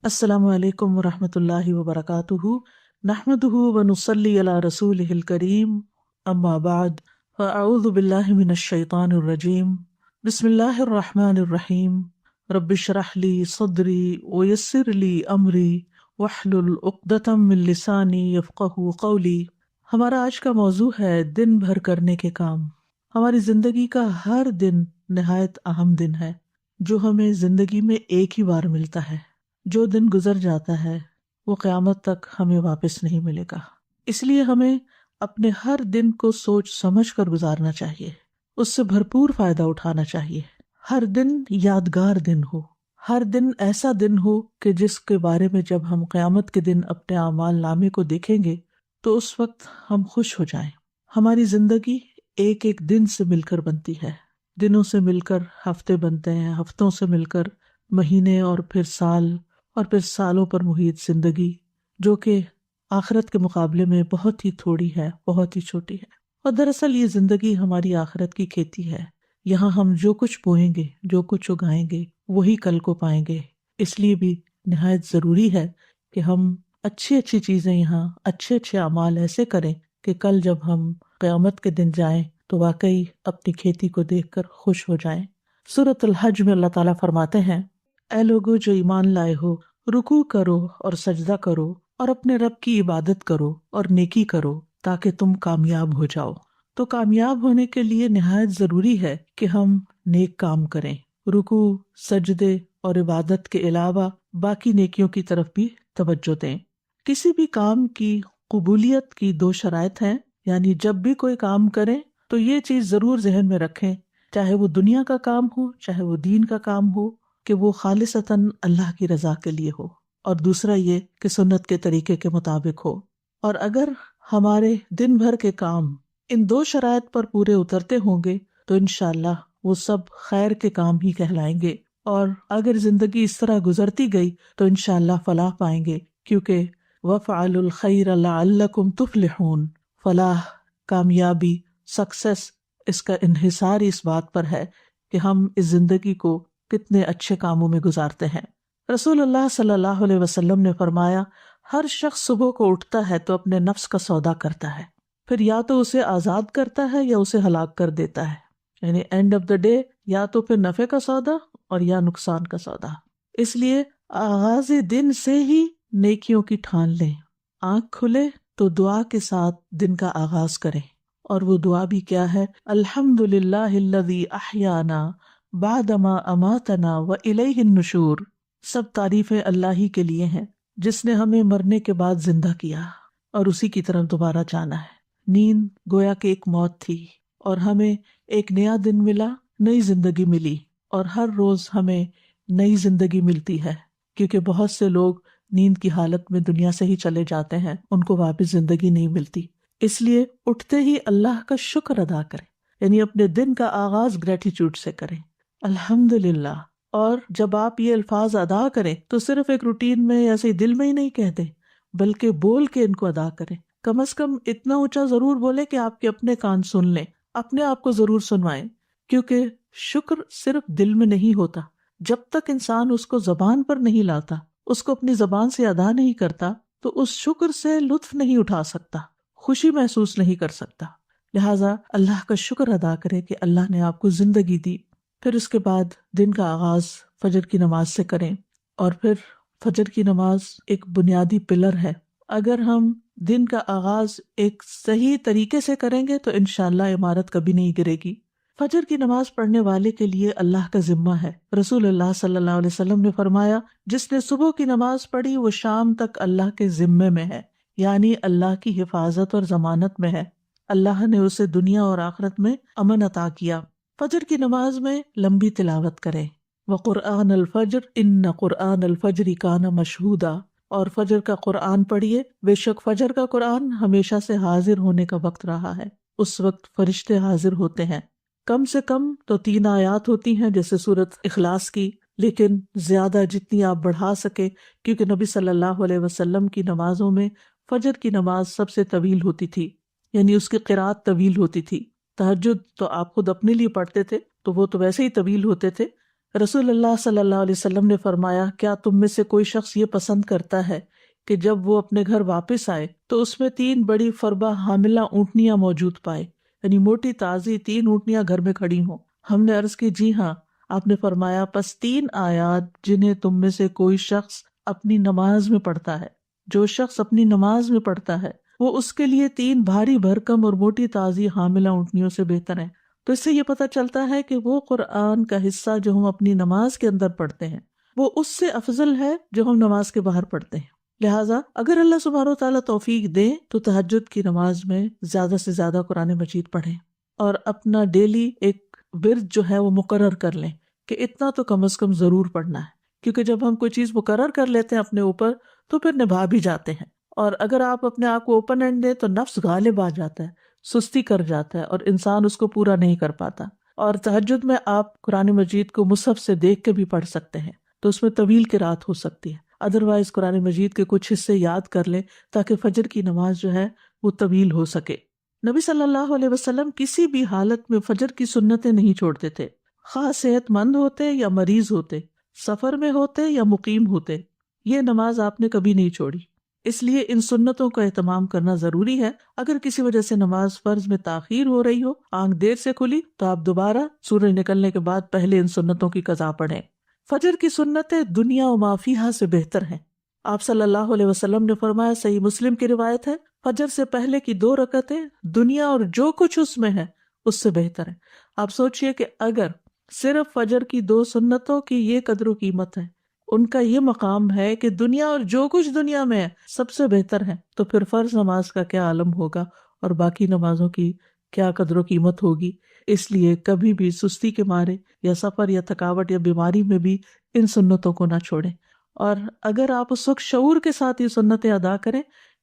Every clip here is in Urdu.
السلام علیکم ورحمۃ اللہ وبرکاتہ نحمدہ ونصلی علی رسولہ الکریم اما بعد فاعوذ باللہ من الشیطان الرجیم بسم اللہ الرحمن الرحیم رب اشرح لی صدری ویسر لی امری واحلل عقدۃ من لسانی یفقہوا قولی۔ ہمارا آج کا موضوع ہے دن بھر کرنے کے کام۔ ہماری زندگی کا ہر دن نہایت اہم دن ہے جو ہمیں زندگی میں ایک ہی بار ملتا ہے۔ جو دن گزر جاتا ہے وہ قیامت تک ہمیں واپس نہیں ملے گا، اس لیے ہمیں اپنے ہر دن کو سوچ سمجھ کر گزارنا چاہیے، اس سے بھرپور فائدہ اٹھانا چاہیے۔ ہر دن یادگار دن ہو، ہر دن ایسا دن ہو کہ جس کے بارے میں جب ہم قیامت کے دن اپنے اعمال نامے کو دیکھیں گے تو اس وقت ہم خوش ہو جائیں۔ ہماری زندگی ایک ایک دن سے مل کر بنتی ہے، دنوں سے مل کر ہفتے بنتے ہیں، ہفتوں سے مل کر مہینے، اور پھر سال، اور پھر سالوں پر محیط زندگی، جو کہ آخرت کے مقابلے میں بہت ہی تھوڑی ہے، بہت ہی چھوٹی ہے۔ اور دراصل یہ زندگی ہماری آخرت کی کھیتی ہے، یہاں ہم جو کچھ بوئیں گے، جو کچھ اگائیں گے، وہی کل کو پائیں گے۔ اس لیے بھی نہایت ضروری ہے کہ ہم اچھی اچھی چیزیں یہاں، اچھے اچھے اعمال ایسے کریں کہ کل جب ہم قیامت کے دن جائیں تو واقعی اپنی کھیتی کو دیکھ کر خوش ہو جائیں۔ سورۃ الحج میں اللہ تعالیٰ فرماتے ہیں، اے لوگو جو ایمان لائے ہو، رکوع کرو اور سجدہ کرو اور اپنے رب کی عبادت کرو اور نیکی کرو تاکہ تم کامیاب ہو جاؤ۔ تو کامیاب ہونے کے لیے نہایت ضروری ہے کہ ہم نیک کام کریں، رکوع، سجدے اور عبادت کے علاوہ باقی نیکیوں کی طرف بھی توجہ دیں۔ کسی بھی کام کی قبولیت کی دو شرائط ہیں، یعنی جب بھی کوئی کام کریں تو یہ چیز ضرور ذہن میں رکھیں، چاہے وہ دنیا کا کام ہو، چاہے وہ دین کا کام ہو، کہ وہ خالصتاً اللہ کی رضا کے لیے ہو، اور دوسرا یہ کہ سنت کے طریقے کے مطابق ہو۔ اور اگر ہمارے دن بھر کے کام ان دو شرائط پر پورے اترتے ہوں گے تو انشاءاللہ وہ سب خیر کے کام ہی کہلائیں گے، اور اگر زندگی اس طرح گزرتی گئی تو انشاءاللہ فلاح پائیں گے، کیونکہ وَافْعَلُوا الْخَيْرَ لَعَلَّكُمْ تُفْلِحُونَ۔ فلاح، کامیابی، سکسیس، اس کا انحصار اس بات پر ہے کہ ہم اس زندگی کو کتنے اچھے کاموں میں گزارتے ہیں۔ رسول اللہ صلی اللہ علیہ وسلم نے فرمایا، ہر شخص صبح کو اٹھتا ہے تو اپنے نفس کا سودا کرتا ہے، پھر یا تو اسے آزاد کرتا ہے یا اسے ہلاک کر دیتا ہے، یعنی اینڈ آف دا ڈے یا تو پھر نفع کا سودا اور یا نقصان کا سودا۔ اس لیے آغاز دن سے ہی نیکیوں کی ٹھان لیں، آنکھ کھلے تو دعا کے ساتھ دن کا آغاز کریں، اور وہ دعا بھی کیا ہے؟ الحمدللہ الذی احیانا بعدما اماتنا والیہ النشور۔ سب تعریفیں اللہ ہی کے لیے ہیں جس نے ہمیں مرنے کے بعد زندہ کیا اور اسی کی طرف دوبارہ جانا ہے۔ نیند گویا کہ ایک موت تھی، اور ہمیں ایک نیا دن ملا، نئی زندگی ملی، اور ہر روز ہمیں نئی زندگی ملتی ہے، کیونکہ بہت سے لوگ نیند کی حالت میں دنیا سے ہی چلے جاتے ہیں، ان کو واپس زندگی نہیں ملتی۔ اس لیے اٹھتے ہی اللہ کا شکر ادا کریں، یعنی اپنے دن کا آغاز گریٹیٹیوڈ سے کریں، الحمدللہ۔ اور جب آپ یہ الفاظ ادا کریں تو صرف ایک روٹین میں ایسے ہی دل میں ہی نہیں کہتے، بلکہ بول کے ان کو ادا کریں۔ کم از کم اتنا اونچا ضرور بولیں کہ آپ کے اپنے کان سن لیں، اپنے آپ کو ضرور سنوائیں، کیونکہ شکر صرف دل میں نہیں ہوتا۔ جب تک انسان اس کو زبان پر نہیں لاتا، اس کو اپنی زبان سے ادا نہیں کرتا، تو اس شکر سے لطف نہیں اٹھا سکتا، خوشی محسوس نہیں کر سکتا۔ لہٰذا اللہ کا شکر ادا کرے کہ اللہ نے آپ کو زندگی دی۔ پھر اس کے بعد دن کا آغاز فجر کی نماز سے کریں، اور پھر فجر کی نماز ایک بنیادی پلر ہے۔ اگر ہم دن کا آغاز ایک صحیح طریقے سے کریں گے تو انشاءاللہ عمارت کبھی نہیں گرے گی۔ فجر کی نماز پڑھنے والے کے لیے اللہ کا ذمہ ہے۔ رسول اللہ صلی اللہ علیہ وسلم نے فرمایا، جس نے صبح کی نماز پڑھی وہ شام تک اللہ کے ذمے میں ہے، یعنی اللہ کی حفاظت اور ضمانت میں ہے۔ اللہ نے اسے دنیا اور آخرت میں امن عطا کیا۔ فجر کی نماز میں لمبی تلاوت کریں، وَقُرْآنَ الْفَجْرِ إِنَّ قُرْآنَ الْفَجْرِ كَانَ مَشْهُودًا، اور فجر کا قرآن پڑھیے، بے شک فجر کا قرآن ہمیشہ سے حاضر ہونے کا وقت رہا ہے، اس وقت فرشتے حاضر ہوتے ہیں۔ کم سے کم تو 3 آیات ہوتی ہیں جیسے سورۃ اخلاص کی، لیکن زیادہ جتنی آپ بڑھا سکے، کیونکہ نبی صلی اللہ علیہ وسلم کی نمازوں میں فجر کی نماز سب سے طویل ہوتی تھی، یعنی اس کی قرات طویل ہوتی تھی۔ تہجد تو آپ خود اپنے لیے پڑھتے تھے تو وہ تو ویسے ہی طویل ہوتے تھے، رسول اللہ صلی اللہ علیہ وسلم نے فرمایا، کیا تم میں سے کوئی شخص یہ پسند کرتا ہے کہ جب وہ اپنے گھر واپس آئے تو اس میں 3 بڑی فربہ حاملہ اونٹنیاں موجود پائے، یعنی موٹی تازی 3 اونٹنیاں گھر میں کھڑی ہوں؟ ہم نے عرض کی جی ہاں۔ آپ نے فرمایا پس 3 آیات جنہیں تم میں سے کوئی شخص اپنی نماز میں پڑھتا ہے، جو شخص اپنی نماز میں پڑھتا ہے وہ اس کے لیے 3 بھاری بھرکم اور موٹی تازی حاملہ اونٹنیوں سے بہتر ہیں۔ تو اس سے یہ پتہ چلتا ہے کہ وہ قرآن کا حصہ جو ہم اپنی نماز کے اندر پڑھتے ہیں وہ اس سے افضل ہے جو ہم نماز کے باہر پڑھتے ہیں۔ لہٰذا اگر اللہ سبحانہ و تعالیٰ توفیق دے تو تہجد کی نماز میں زیادہ سے زیادہ قرآن مجید پڑھیں، اور اپنا ڈیلی ایک ورد جو ہے وہ مقرر کر لیں کہ اتنا تو کم از کم ضرور پڑھنا ہے، کیونکہ جب ہم کوئی چیز مقرر کر لیتے ہیں اپنے اوپر تو پھر نبھا بھی جاتے ہیں۔ اور اگر آپ اپنے آپ کو اوپن اینڈ دیں تو نفس غالب آ جاتا ہے، سستی کر جاتا ہے اور انسان اس کو پورا نہیں کر پاتا۔ اور تہجد میں آپ قرآن مجید کو مصحف سے دیکھ کے بھی پڑھ سکتے ہیں، تو اس میں طویل قرات ہو سکتی ہے۔ ادروائز قرآن مجید کے کچھ حصے یاد کر لیں تاکہ فجر کی نماز جو ہے وہ طویل ہو سکے۔ نبی صلی اللہ علیہ وسلم کسی بھی حالت میں فجر کی سنتیں نہیں چھوڑتے تھے، خواہ صحت مند ہوتے یا مریض ہوتے، سفر میں ہوتے یا مقیم ہوتے، یہ نماز آپ نے کبھی نہیں چھوڑی۔ اس لیے ان سنتوں کا اہتمام کرنا ضروری ہے۔ اگر کسی وجہ سے نماز فرض میں تاخیر ہو رہی ہو، آنکھ دیر سے کھلی، تو آپ دوبارہ سورج نکلنے کے بعد پہلے ان سنتوں کی قضا پڑھیں۔ فجر کی سنتیں دنیا و ما فیہا سے بہتر ہیں۔ آپ صلی اللہ علیہ وسلم نے فرمایا، صحیح مسلم کی روایت ہے، فجر سے پہلے کی 2 رکعتیں دنیا اور جو کچھ اس میں ہے اس سے بہتر ہے۔ آپ سوچئے کہ اگر صرف فجر کی 2 سنتوں کی یہ قدر و قیمت ہے، ان کا یہ مقام ہے کہ دنیا اور جو کچھ دنیا میں ہے سب سے بہتر ہے، تو پھر فرض نماز کا کیا عالم ہوگا اور باقی نمازوں کی کیا قدر و قیمت ہوگی۔ اس لیے کبھی بھی سستی کے مارے یا سفر یا تھکاوٹ یا بیماری میں بھی ان سنتوں کو نہ چھوڑیں۔ اور اگر آپ اس وقت شعور کے ساتھ یہ سنتیں ادا کریں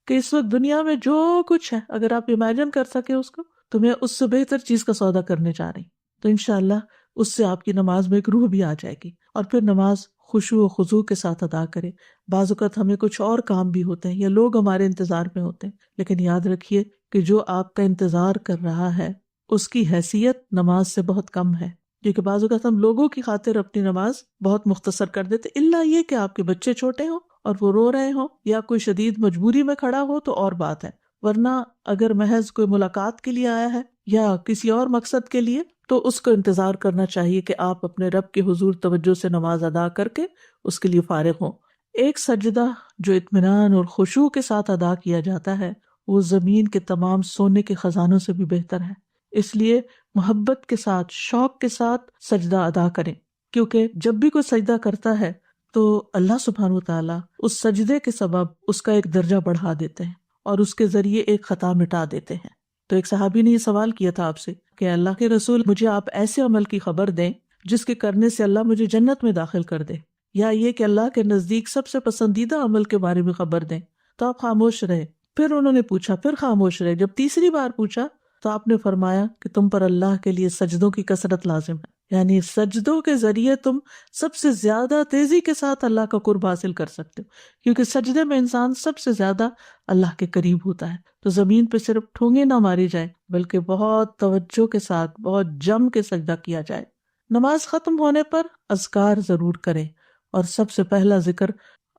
کہ اس وقت دنیا میں جو کچھ ہے، اگر آپ امیجن کر سکیں اس کو، تو میں اس سے بہتر چیز کا سودا کرنے جا رہی، تو انشاءاللہ اس سے آپ کی نماز میں ایک روح بھی آ جائے گی، اور پھر نماز خشوع و خضوع کے ساتھ ادا کرے۔ بعض اوقات ہمیں کچھ اور کام بھی ہوتے ہیں یا لوگ ہمارے انتظار میں ہوتے ہیں، لیکن یاد رکھیے کہ جو آپ کا انتظار کر رہا ہے اس کی حیثیت نماز سے بہت کم ہے، کیونکہ بعض اوقات ہم لوگوں کی خاطر اپنی نماز بہت مختصر کر دیتے، الا یہ کہ آپ کے بچے چھوٹے ہوں اور وہ رو رہے ہوں یا کوئی شدید مجبوری میں کھڑا ہو تو اور بات ہے، ورنہ اگر محض کوئی ملاقات کے لیے آیا ہے یا کسی اور مقصد کے لیے تو اس کو انتظار کرنا چاہیے کہ آپ اپنے رب کے حضور توجہ سے نماز ادا کر کے اس کے لیے فارغ ہوں۔ ایک سجدہ جو اطمینان اور خشوع کے ساتھ ادا کیا جاتا ہے وہ زمین کے تمام سونے کے خزانوں سے بھی بہتر ہے، اس لیے محبت کے ساتھ، شوق کے ساتھ سجدہ ادا کریں، کیونکہ جب بھی کوئی سجدہ کرتا ہے تو اللہ سبحانہ و تعالیٰ اس سجدے کے سبب اس کا ایک درجہ بڑھا دیتے ہیں اور اس کے ذریعے ایک خطا مٹا دیتے ہیں۔ تو ایک صحابی نے یہ سوال کیا تھا آپ سے کہ اللہ کے رسول، مجھے آپ ایسے عمل کی خبر دیں جس کے کرنے سے اللہ مجھے جنت میں داخل کر دے، یا یہ کہ اللہ کے نزدیک سب سے پسندیدہ عمل کے بارے میں خبر دیں۔ تو آپ خاموش رہے، پھر انہوں نے پوچھا، پھر خاموش رہے، جب تیسری بار پوچھا تو آپ نے فرمایا کہ تم پر اللہ کے لیے سجدوں کی کثرت لازم ہے، یعنی سجدوں کے ذریعے تم سب سے زیادہ تیزی کے ساتھ اللہ کا قرب حاصل کر سکتے ہو، کیونکہ سجدے میں انسان سب سے زیادہ اللہ کے قریب ہوتا ہے۔ تو زمین پہ صرف ٹھونگے نہ ماری جائے بلکہ بہت توجہ کے ساتھ، بہت جم کے سجدہ کیا جائے۔ نماز ختم ہونے پر اذکار ضرور کریں، اور سب سے پہلا ذکر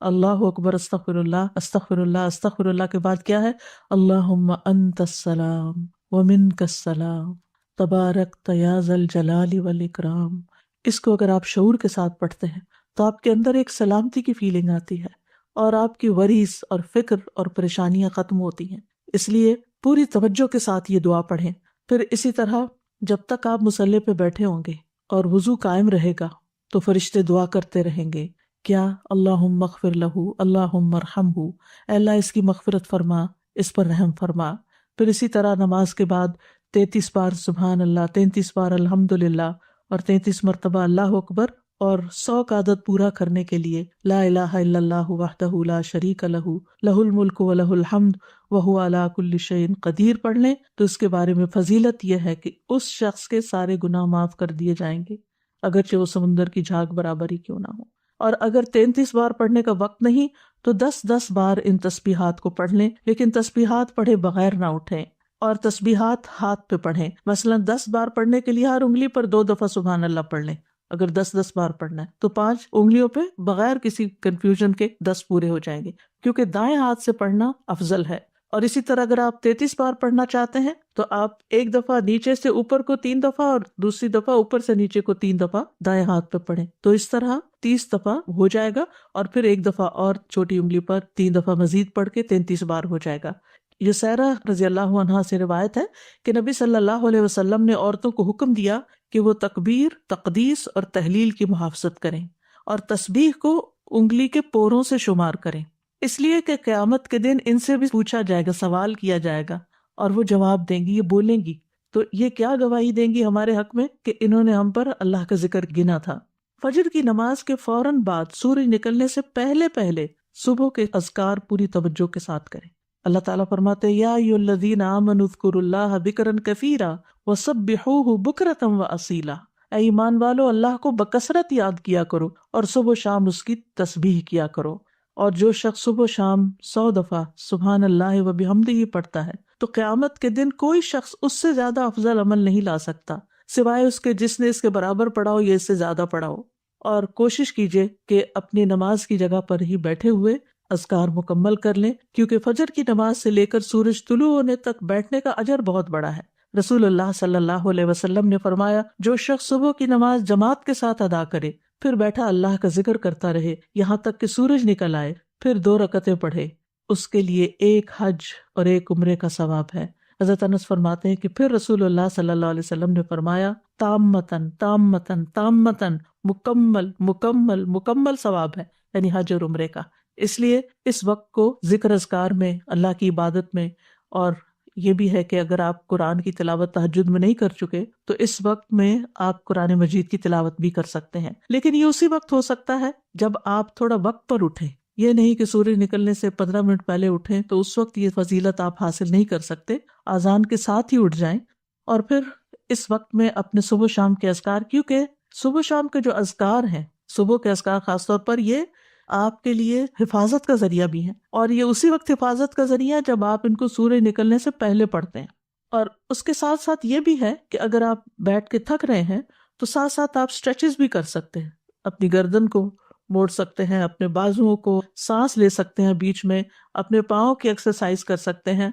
اللہ اکبر، استغفر اللہ استغفر اللہ استغفر اللہ کے بعد کیا ہے؟ اللہم انت السلام ومنک السلام تبارکت یا ذا الجلال والاکرام۔ اس کو اگر آپ شعور کے ساتھ پڑھتے ہیں تو آپ کے اندر ایک سلامتی کی فیلنگ آتی ہے اور آپ کی وریث اور فکر اور پریشانیاں ختم ہوتی ہیں۔ اس لیے پوری توجہ کے ساتھ یہ دعا پڑھیں۔ پھر اسی طرح جب تک آپ مصلی پہ بیٹھے ہوں گے اور وضو قائم رہے گا تو فرشتے دعا کرتے رہیں گے، کیا؟ اللہم اغفر لہ، اللہم ارحمہ، اے اللہ اس کی مغفرت فرما، اس پر رحم فرما۔ پھر اسی طرح نماز کے بعد 33 بار سبحان اللہ، 33 بار الحمدللہ اور 33 مرتبہ اللہ اکبر، اور 100 کا عدد پورا کرنے کے لیے لا الہ الا اللہ وحدہ لا شریک لہ لہ الملک و لہ الحمد وہو علی کل شیء قدیر پڑھ لیں تو اس کے بارے میں فضیلت یہ ہے کہ اس شخص کے سارے گناہ معاف کر دیے جائیں گے، اگرچہ وہ سمندر کی جھاگ برابر ہی کیوں نہ ہو۔ اور اگر 33 بار پڑھنے کا وقت نہیں تو 10 بار ان تسبیحات کو پڑھ لیں، لیکن تسبیحات پڑھے بغیر نہ اٹھیں، اور تسبیحات ہاتھ پہ پڑھیں۔ مثلا 10 بار پڑھنے کے لیے ہر انگلی پر 2 دفعہ سبحان اللہ پڑھ لیں، اگر 10 بار پڑھنا ہے تو 5 انگلیوں پہ بغیر کسی کنفیوژن کے 10 پورے ہو جائیں گے، کیونکہ دائیں ہاتھ سے پڑھنا افضل ہے۔ اور اسی طرح اگر آپ 33 بار پڑھنا چاہتے ہیں تو آپ ایک دفعہ نیچے سے اوپر کو 3 دفعہ اور دوسری دفعہ اوپر سے نیچے کو 3 دفعہ دائیں ہاتھ پہ پڑھیں، تو اس طرح 30 دفعہ ہو جائے گا، اور پھر ایک دفعہ اور چھوٹی انگلی پر 3 دفعہ مزید پڑھ کے 33 بار ہو جائے گا۔ یہ سیرہ رضی اللہ عنہا سے روایت ہے کہ نبی صلی اللہ علیہ وسلم نے عورتوں کو حکم دیا کہ وہ تکبیر، تقدیس اور تحلیل کی محافظت کریں اور تسبیح کو انگلی کے پوروں سے شمار کریں، اس لیے کہ قیامت کے دن ان سے بھی پوچھا جائے گا، سوال کیا جائے گا، اور وہ جواب دیں گی، یہ بولیں گی، تو یہ کیا گواہی دیں گی ہمارے حق میں کہ انہوں نے ہم پر اللہ کا ذکر گنا تھا۔ فجر کی نماز کے فوراً بعد سورج نکلنے سے پہلے پہلے صبح کے اذکار پوری توجہ کے ساتھ کریں۔ اللہ تعالیٰ فرماتے ہیں یا ایھا الذین آمنوا اذکروا اللہ ذکرا کثیرا وسبحوہ بکرۃ واصیلا، اے ایمان والو اللہ کو بکثرت یاد کیا کرو اور صبح و شام اس کی تسبیح کیا کرو۔ اور جو شخص صبح و شام 100 دفعہ سبحان اللہ و بحمدہ پڑھتا ہے تو قیامت کے دن کوئی شخص اس سے زیادہ افضل عمل نہیں لا سکتا سوائے اس کے جس نے اس کے برابر پڑھا ہو یا اس سے زیادہ پڑھا ہو۔ اور کوشش کیجئے کہ اپنی نماز کی جگہ پر ہی بیٹھے ہوئے اذکار مکمل کر لیں، کیونکہ فجر کی نماز سے لے کر سورج طلوع ہونے تک بیٹھنے کا اجر بہت بڑا ہے۔ رسول اللہ صلی اللہ علیہ وسلم نے فرمایا جو شخص صبح کی نماز جماعت کے ساتھ ادا کرے، پھر بیٹھا اللہ کا ذکر کرتا رہے یہاں تک کہ سورج نکل آئے، پھر 2 رکعتیں پڑھے، اس کے لیے 1 حج اور 1 عمرے کا ثواب ہے۔ حضرت انس فرماتے ہیں کہ پھر رسول اللہ صلی اللہ علیہ وسلم نے فرمایا تامتن تامتن تامتن، مکمل مکمل مکمل ثواب ہے، یعنی حج اور عمرے کا۔ اس لیے اس وقت کو ذکر اذکار میں، اللہ کی عبادت میں، اور یہ بھی ہے کہ اگر آپ قرآن کی تلاوت تہجد میں نہیں کر چکے تو اس وقت میں آپ قرآن مجید کی تلاوت بھی کر سکتے ہیں، لیکن یہ اسی وقت ہو سکتا ہے جب آپ تھوڑا وقت پر اٹھیں، یہ نہیں کہ سورج نکلنے سے 15 منٹ پہلے اٹھیں تو اس وقت یہ فضیلت آپ حاصل نہیں کر سکتے۔ اذان کے ساتھ ہی اٹھ جائیں اور پھر اس وقت میں اپنے صبح شام کے اذکار، کیونکہ صبح شام کے جو اذکار ہیں، صبح کے اذکار خاص طور پر، یہ آپ کے لیے حفاظت کا ذریعہ بھی ہے، اور یہ اسی وقت حفاظت کا ذریعہ ہے جب آپ ان کو سورج نکلنے سے پہلے پڑھتے ہیں۔ اور اس کے ساتھ ساتھ یہ بھی ہے کہ اگر آپ بیٹھ کے تھک رہے ہیں تو ساتھ ساتھ آپ سٹریچز بھی کر سکتے ہیں، اپنی گردن کو موڑ سکتے ہیں، اپنے بازوؤں کو، سانس لے سکتے ہیں بیچ میں، اپنے پاؤں کی ایکسرسائز کر سکتے ہیں،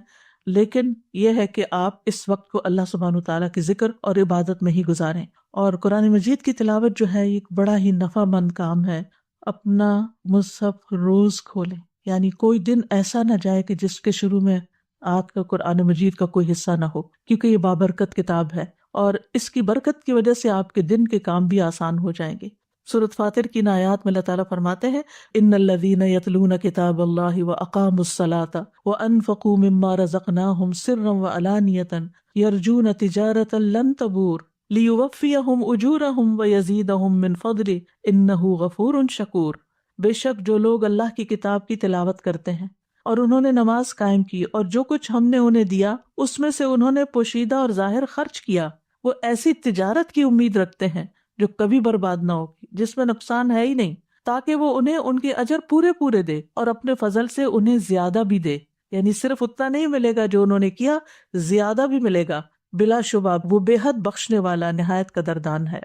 لیکن یہ ہے کہ آپ اس وقت کو اللہ سبحانہ تعالیٰ کی ذکر اور عبادت میں ہی گزاریں۔ اور قرآن مجید کی تلاوت جو ہے ایک بڑا ہی نفع مند کام ہے۔ اپنا مصحف روز کھولیں، یعنی کوئی دن ایسا نہ جائے کہ جس کے شروع میں آپ کا قرآن مجید کا کوئی حصہ نہ ہو، کیونکہ یہ بابرکت کتاب ہے اور اس کی برکت کی وجہ سے آپ کے دن کے کام بھی آسان ہو جائیں گے۔ سورۃ فاطر کی ان آیات میں اللہ تعالیٰ فرماتے ہیں ان الذین یتلون کتاب اللہ واقاموا الصلاۃ وانفقوا مما رزقناہم سرا وعلانیۃ یرجون تجارۃ لن تبور لیوفیہم اجورہم ویزیدہم من فضلہ انہ غفور شکور۔ بے شک جو لوگ اللہ کی کتاب کی تلاوت کرتے ہیں اور انہوں نے نماز قائم کی اور جو کچھ ہم نے انہیں دیا اس میں سے انہوں نے پوشیدہ اور ظاہر خرچ کیا، وہ ایسی تجارت کی امید رکھتے ہیں جو کبھی برباد نہ ہوگی، جس میں نقصان ہے ہی نہیں، تاکہ وہ انہیں ان کے اجر پورے پورے دے اور اپنے فضل سے انہیں زیادہ بھی دے، یعنی صرف اتنا نہیں ملے گا جو انہوں نے کیا، زیادہ بھی ملے گا، بلا شبہ وہ بے حد بخشنے والا نہایت قدردان ہے۔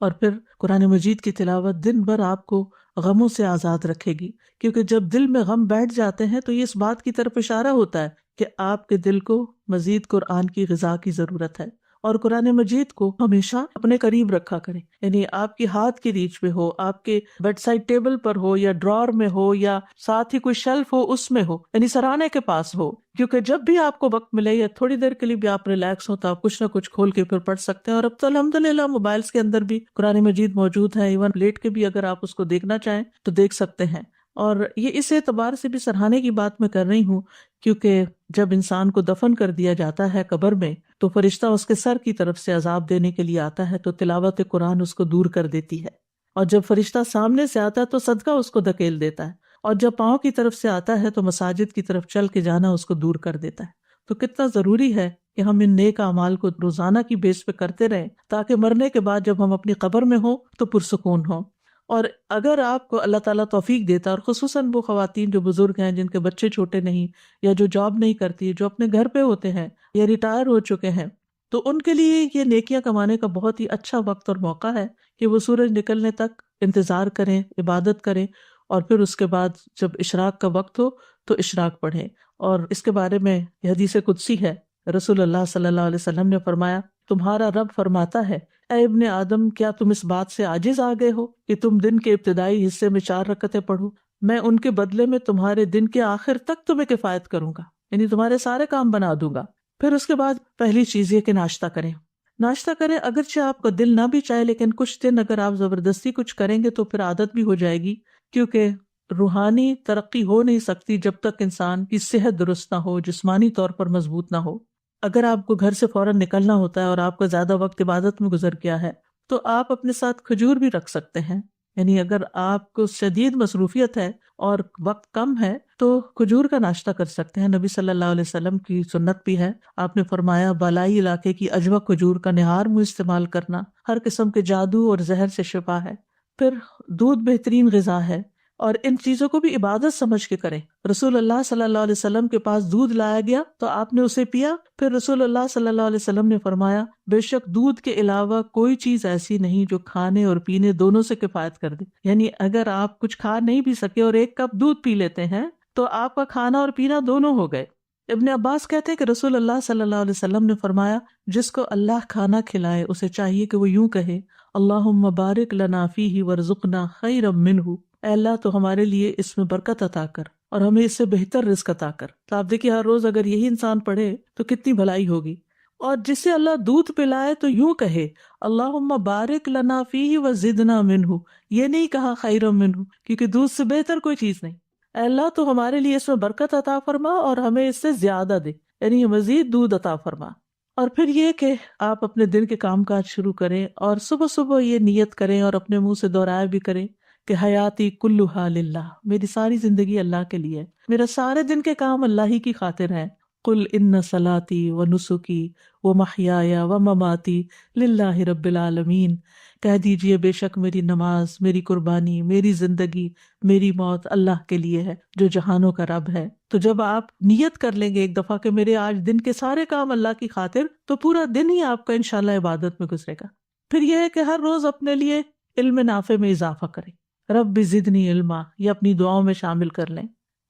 اور پھر قرآن مجید کی تلاوت دن بھر آپ کو غموں سے آزاد رکھے گی، کیونکہ جب دل میں غم بیٹھ جاتے ہیں تو یہ اس بات کی طرف اشارہ ہوتا ہے کہ آپ کے دل کو مزید قرآن کی غذا کی ضرورت ہے، اور قرآن مجید کو ہمیشہ اپنے قریب رکھا کریں، یعنی آپ کی ہاتھ کی ریچ میں ہو، آپ کے بیڈ سائڈ ٹیبل پر ہو یا ڈرار میں ہو یا ساتھ ہی کوئی شیلف ہو اس میں ہو، یعنی سرانے کے پاس ہو، کیونکہ جب بھی آپ کو وقت ملے یا تھوڑی دیر کے لیے بھی آپ ریلیکس ہو تو آپ کچھ نہ کچھ کھول کے پھر پڑھ سکتے ہیں۔ اور اب تو الحمدللہ موبائلز کے اندر بھی قرآن مجید موجود ہے، ایون لیٹ کے بھی اگر آپ اس کو دیکھنا چاہیں تو دیکھ سکتے ہیں۔ اور یہ اس اعتبار سے بھی سراہنے کی بات میں کر رہی ہوں کیونکہ جب انسان کو دفن کر دیا جاتا ہے قبر میں تو فرشتہ اس کے سر کی طرف سے عذاب دینے کے لیے آتا ہے، تو تلاوت قرآن اس کو دور کر دیتی ہے، اور جب فرشتہ سامنے سے آتا ہے تو صدقہ اس کو دھکیل دیتا ہے، اور جب پاؤں کی طرف سے آتا ہے تو مساجد کی طرف چل کے جانا اس کو دور کر دیتا ہے۔ تو کتنا ضروری ہے کہ ہم ان نیک اعمال کو روزانہ کی بیس پہ کرتے رہیں تاکہ مرنے کے بعد جب ہم اپنی قبر میں ہوں تو پرسکون ہوں۔ اور اگر آپ کو اللہ تعالیٰ توفیق دیتا ہے، اور خصوصاً وہ خواتین جو بزرگ ہیں، جن کے بچے چھوٹے نہیں، یا جو جاب نہیں کرتی، جو اپنے گھر پہ ہوتے ہیں یا ریٹائر ہو چکے ہیں، تو ان کے لیے یہ نیکیاں کمانے کا بہت ہی اچھا وقت اور موقع ہے کہ وہ سورج نکلنے تک انتظار کریں، عبادت کریں، اور پھر اس کے بعد جب اشراق کا وقت ہو تو اشراق پڑھیں۔ اور اس کے بارے میں یہ حدیث قدسی ہے، رسول اللہ صلی اللہ علیہ وسلم نے فرمایا، تمہارا رب فرماتا ہے، اے ابن آدم، کیا تم اس بات سے عاجز آ گئے ہو کہ تم دن کے ابتدائی حصے میں 4 رکعتیں پڑھو؟ میں ان کے بدلے میں تمہارے دن کے آخر تک تمہیں کفایت کروں گا، یعنی تمہارے سارے کام بنا دوں گا۔ پھر اس کے بعد پہلی چیز یہ کہ ناشتہ کریں۔ ناشتہ کریں، اگرچہ آپ کو دل نہ بھی چاہے، لیکن کچھ دن اگر آپ زبردستی کچھ کریں گے تو پھر عادت بھی ہو جائے گی، کیونکہ روحانی ترقی ہو نہیں سکتی جب تک انسان کی صحت درست نہ ہو، جسمانی طور پر مضبوط نہ ہو۔ اگر آپ کو گھر سے فوراً نکلنا ہوتا ہے اور آپ کا زیادہ وقت عبادت میں گزر گیا ہے تو آپ اپنے ساتھ کھجور بھی رکھ سکتے ہیں، یعنی اگر آپ کو شدید مصروفیت ہے اور وقت کم ہے تو کھجور کا ناشتہ کر سکتے ہیں۔ نبی صلی اللہ علیہ وسلم کی سنت بھی ہے، آپ نے فرمایا، بالائی علاقے کی اجوا کھجور کا نہار منہ استعمال کرنا ہر قسم کے جادو اور زہر سے شفا ہے۔ پھر دودھ بہترین غذا ہے، اور ان چیزوں کو بھی عبادت سمجھ کے کریں۔ رسول اللہ صلی اللہ علیہ وسلم کے پاس دودھ لایا گیا تو آپ نے اسے پیا، پھر رسول اللہ صلی اللہ علیہ وسلم نے فرمایا، بے شک دودھ کے علاوہ کوئی چیز ایسی نہیں جو کھانے اور پینے دونوں سے کفایت کر دے، یعنی اگر آپ کچھ کھا نہیں بھی سکے اور 1 کپ دودھ پی لیتے ہیں تو آپ کا کھانا اور پینا دونوں ہو گئے۔ ابن عباس کہتے ہیں کہ رسول اللہ صلی اللہ علیہ وسلم نے فرمایا، جس کو اللہ کھانا کھلائے اسے چاہیے کہ وہ یوں کہے، اللہم بارک لنا فیہ وارزقنا خیرا منہ، اے اللہ تو ہمارے لیے اس میں برکت عطا کر اور ہمیں اس سے بہتر رزق عطا کر۔ تو آپ دیکھیے ہر روز اگر یہی انسان پڑھے تو کتنی بھلائی ہوگی۔ اور جسے اللہ دودھ پلائے تو یوں کہے، اللہم بارک لنا فیہ وزدنا منہ، یہ نہیں کہا خیرا منہ، کیونکہ دودھ سے بہتر کوئی چیز نہیں۔ اے اللہ تو ہمارے لیے اس میں برکت عطا فرما اور ہمیں اس سے زیادہ دے، یعنی مزید دودھ عطا فرما۔ اور پھر یہ کہ آپ اپنے دن کے کام کاج شروع کریں اور صبح صبح یہ نیت کریں اور اپنے منہ سے دہرایا بھی کریں کہ حیاتی کلھا للہ، میری ساری زندگی اللہ کے لیے ہے، میرا سارے دن کے کام اللہ ہی کی خاطر ہیں۔ قل ان صلاتی و نسکی و محیایا و مماتی للہ رب العالمین، کہہ دیجئے بے شک میری نماز، میری قربانی، میری زندگی، میری موت اللہ کے لیے ہے جو جہانوں کا رب ہے۔ تو جب آپ نیت کر لیں گے ایک دفعہ کہ میرے آج دن کے سارے کام اللہ کی خاطر، تو پورا دن ہی آپ کا انشاءاللہ عبادت میں گزرے گا۔ پھر یہ ہے کہ ہر روز اپنے لیے علم نافع میں اضافہ کریں، رب زدنی علما، یہ اپنی دعاؤں میں شامل کر لیں۔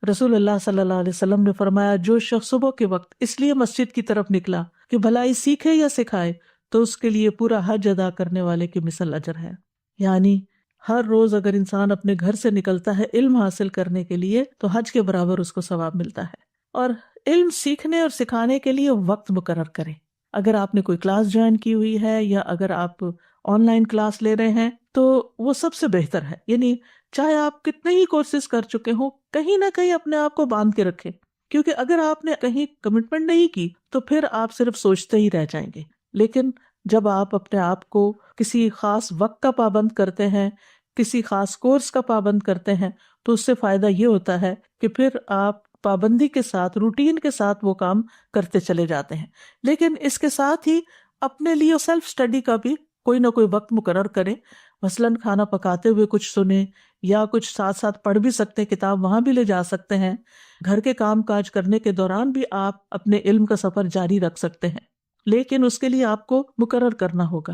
رسول اللہ صلی اللہ علیہ وسلم نے فرمایا، جو شخص صبح کے وقت اس لیے مسجد کی طرف نکلا کہ بھلائی سیکھے یا سکھائے تو اس کے لیے پورا حج ادا کرنے والے کی مثل اجر ہے۔ یعنی ہر روز اگر انسان اپنے گھر سے نکلتا ہے علم حاصل کرنے کے لیے تو حج کے برابر اس کو ثواب ملتا ہے۔ اور علم سیکھنے اور سکھانے کے لیے وقت مقرر کریں۔ اگر آپ نے کوئی کلاس جوائن کی ہوئی ہے یا اگر آپ آن لائن کلاس لے رہے ہیں تو وہ سب سے بہتر ہے، یعنی چاہے آپ کتنے ہی کورسز کر چکے ہوں، کہیں نہ کہیں اپنے آپ کو باندھ کے رکھیں، کیونکہ اگر آپ نے کہیں کمٹمنٹ نہیں کی تو پھر آپ صرف سوچتے ہی رہ جائیں گے۔ لیکن جب آپ اپنے آپ کو کسی خاص وقت کا پابند کرتے ہیں، کسی خاص کورس کا پابند کرتے ہیں، تو اس سے فائدہ یہ ہوتا ہے کہ پھر آپ پابندی کے ساتھ، روٹین کے ساتھ وہ کام کرتے چلے جاتے ہیں۔ لیکن اس کے ساتھ ہی اپنے لیے سیلف اسٹڈی کا بھی کوئی نہ کوئی وقت مقرر کریں، مثلاً کھانا پکاتے ہوئے کچھ سنیں یا کچھ ساتھ ساتھ پڑھ بھی سکتے ہیں، کتاب وہاں بھی لے جا سکتے ہیں۔ گھر کے کام کاج کرنے کے دوران بھی آپ اپنے علم کا سفر جاری رکھ سکتے ہیں، لیکن اس کے لیے آپ کو مقرر کرنا ہوگا۔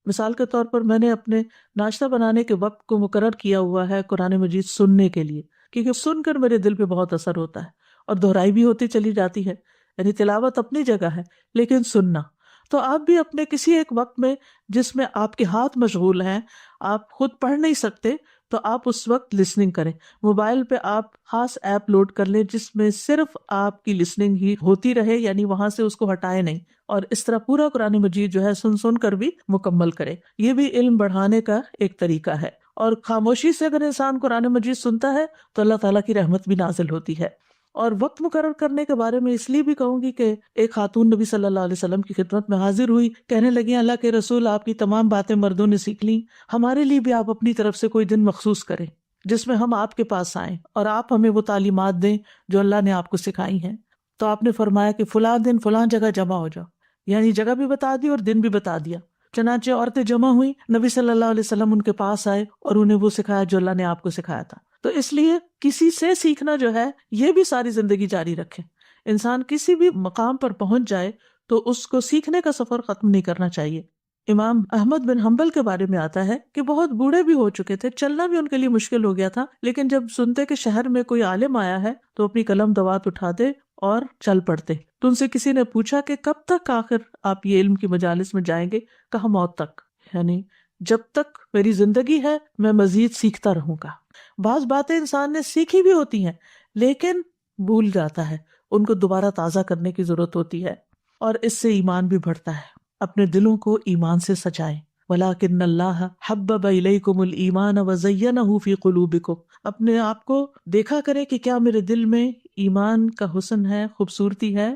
مثال کے طور پر میں نے اپنے ناشتہ بنانے کے وقت کو مقرر کیا ہوا ہے قرآن مجید سننے کے لیے، کیونکہ سن کر میرے دل پہ بہت اثر ہوتا ہے اور دہرائی بھی ہوتی چلی جاتی ہے، یعنی تلاوت اپنی جگہ ہے لیکن سننا۔ تو آپ بھی اپنے کسی ایک وقت میں جس میں آپ کے ہاتھ مشغول ہیں، آپ خود پڑھ نہیں سکتے، تو آپ اس وقت لسننگ کریں۔ موبائل پہ آپ خاص ایپ لوڈ کر لیں جس میں صرف آپ کی لسننگ ہی ہوتی رہے، یعنی وہاں سے اس کو ہٹائے نہیں، اور اس طرح پورا قرآن مجید جو ہے سن سن کر بھی مکمل کرے۔ یہ بھی علم بڑھانے کا ایک طریقہ ہے، اور خاموشی سے اگر انسان قرآن مجید سنتا ہے تو اللہ تعالیٰ کی رحمت بھی نازل ہوتی ہے۔ اور وقت مقرر کرنے کے بارے میں اس لیے بھی کہوں گی کہ ایک خاتون نبی صلی اللہ علیہ وسلم کی خدمت میں حاضر ہوئی، کہنے لگی، اللہ کے رسول، آپ کی تمام باتیں مردوں نے سیکھ لیں، ہمارے لیے بھی آپ اپنی طرف سے کوئی دن مخصوص کریں جس میں ہم آپ کے پاس آئیں اور آپ ہمیں وہ تعلیمات دیں جو اللہ نے آپ کو سکھائی ہیں۔ تو آپ نے فرمایا کہ فلاں دن فلاں جگہ جمع ہو جاؤ، یعنی جگہ بھی بتا دی اور دن بھی بتا دیا۔ چنانچہ عورتیں جمع ہوئیں، نبی صلی اللہ علیہ وسلم ان کے پاس آئے اور انہیں وہ سکھایا جو اللہ نے آپ کو سکھایا تھا۔ تو اس لیے کسی سے سیکھنا جو ہے یہ بھی ساری زندگی جاری رکھے۔ انسان کسی بھی مقام پر پہنچ جائے تو اس کو سیکھنے کا سفر ختم نہیں کرنا چاہیے۔ امام احمد بن حنبل کے بارے میں آتا ہے کہ بہت بوڑھے بھی ہو چکے تھے، چلنا بھی ان کے لیے مشکل ہو گیا تھا، لیکن جب سنتے کہ شہر میں کوئی عالم آیا ہے تو اپنی قلم دوات اٹھاتے اور چل پڑتے۔ تو ان سے کسی نے پوچھا کہ کب تک آخر آپ یہ علم کی مجالس میں جائیں گے؟ کہا موت تک، یعنی جب تک میری زندگی ہے میں مزید سیکھتا رہوں گا۔ بعض باتیں انسان نے سیکھی بھی ہوتی ہیں لیکن بھول جاتا ہے، ان کو دوبارہ تازہ کرنے کی ضرورت ہوتی ہے، اور اس سے ایمان بھی بڑھتا ہے۔ اپنے دلوں کو ایمان سے سجائیں۔ وَلَٰكِنَّ اللَّهَ حَبَّبَ إِلَيْكُمُ الْإِيمَانَ وَزَيَّنَهُ فِي قُلُوبِكُمْ۔ اپنے آپ کو دیکھا کرے کہ کیا میرے دل میں ایمان کا حسن ہے، خوبصورتی ہے،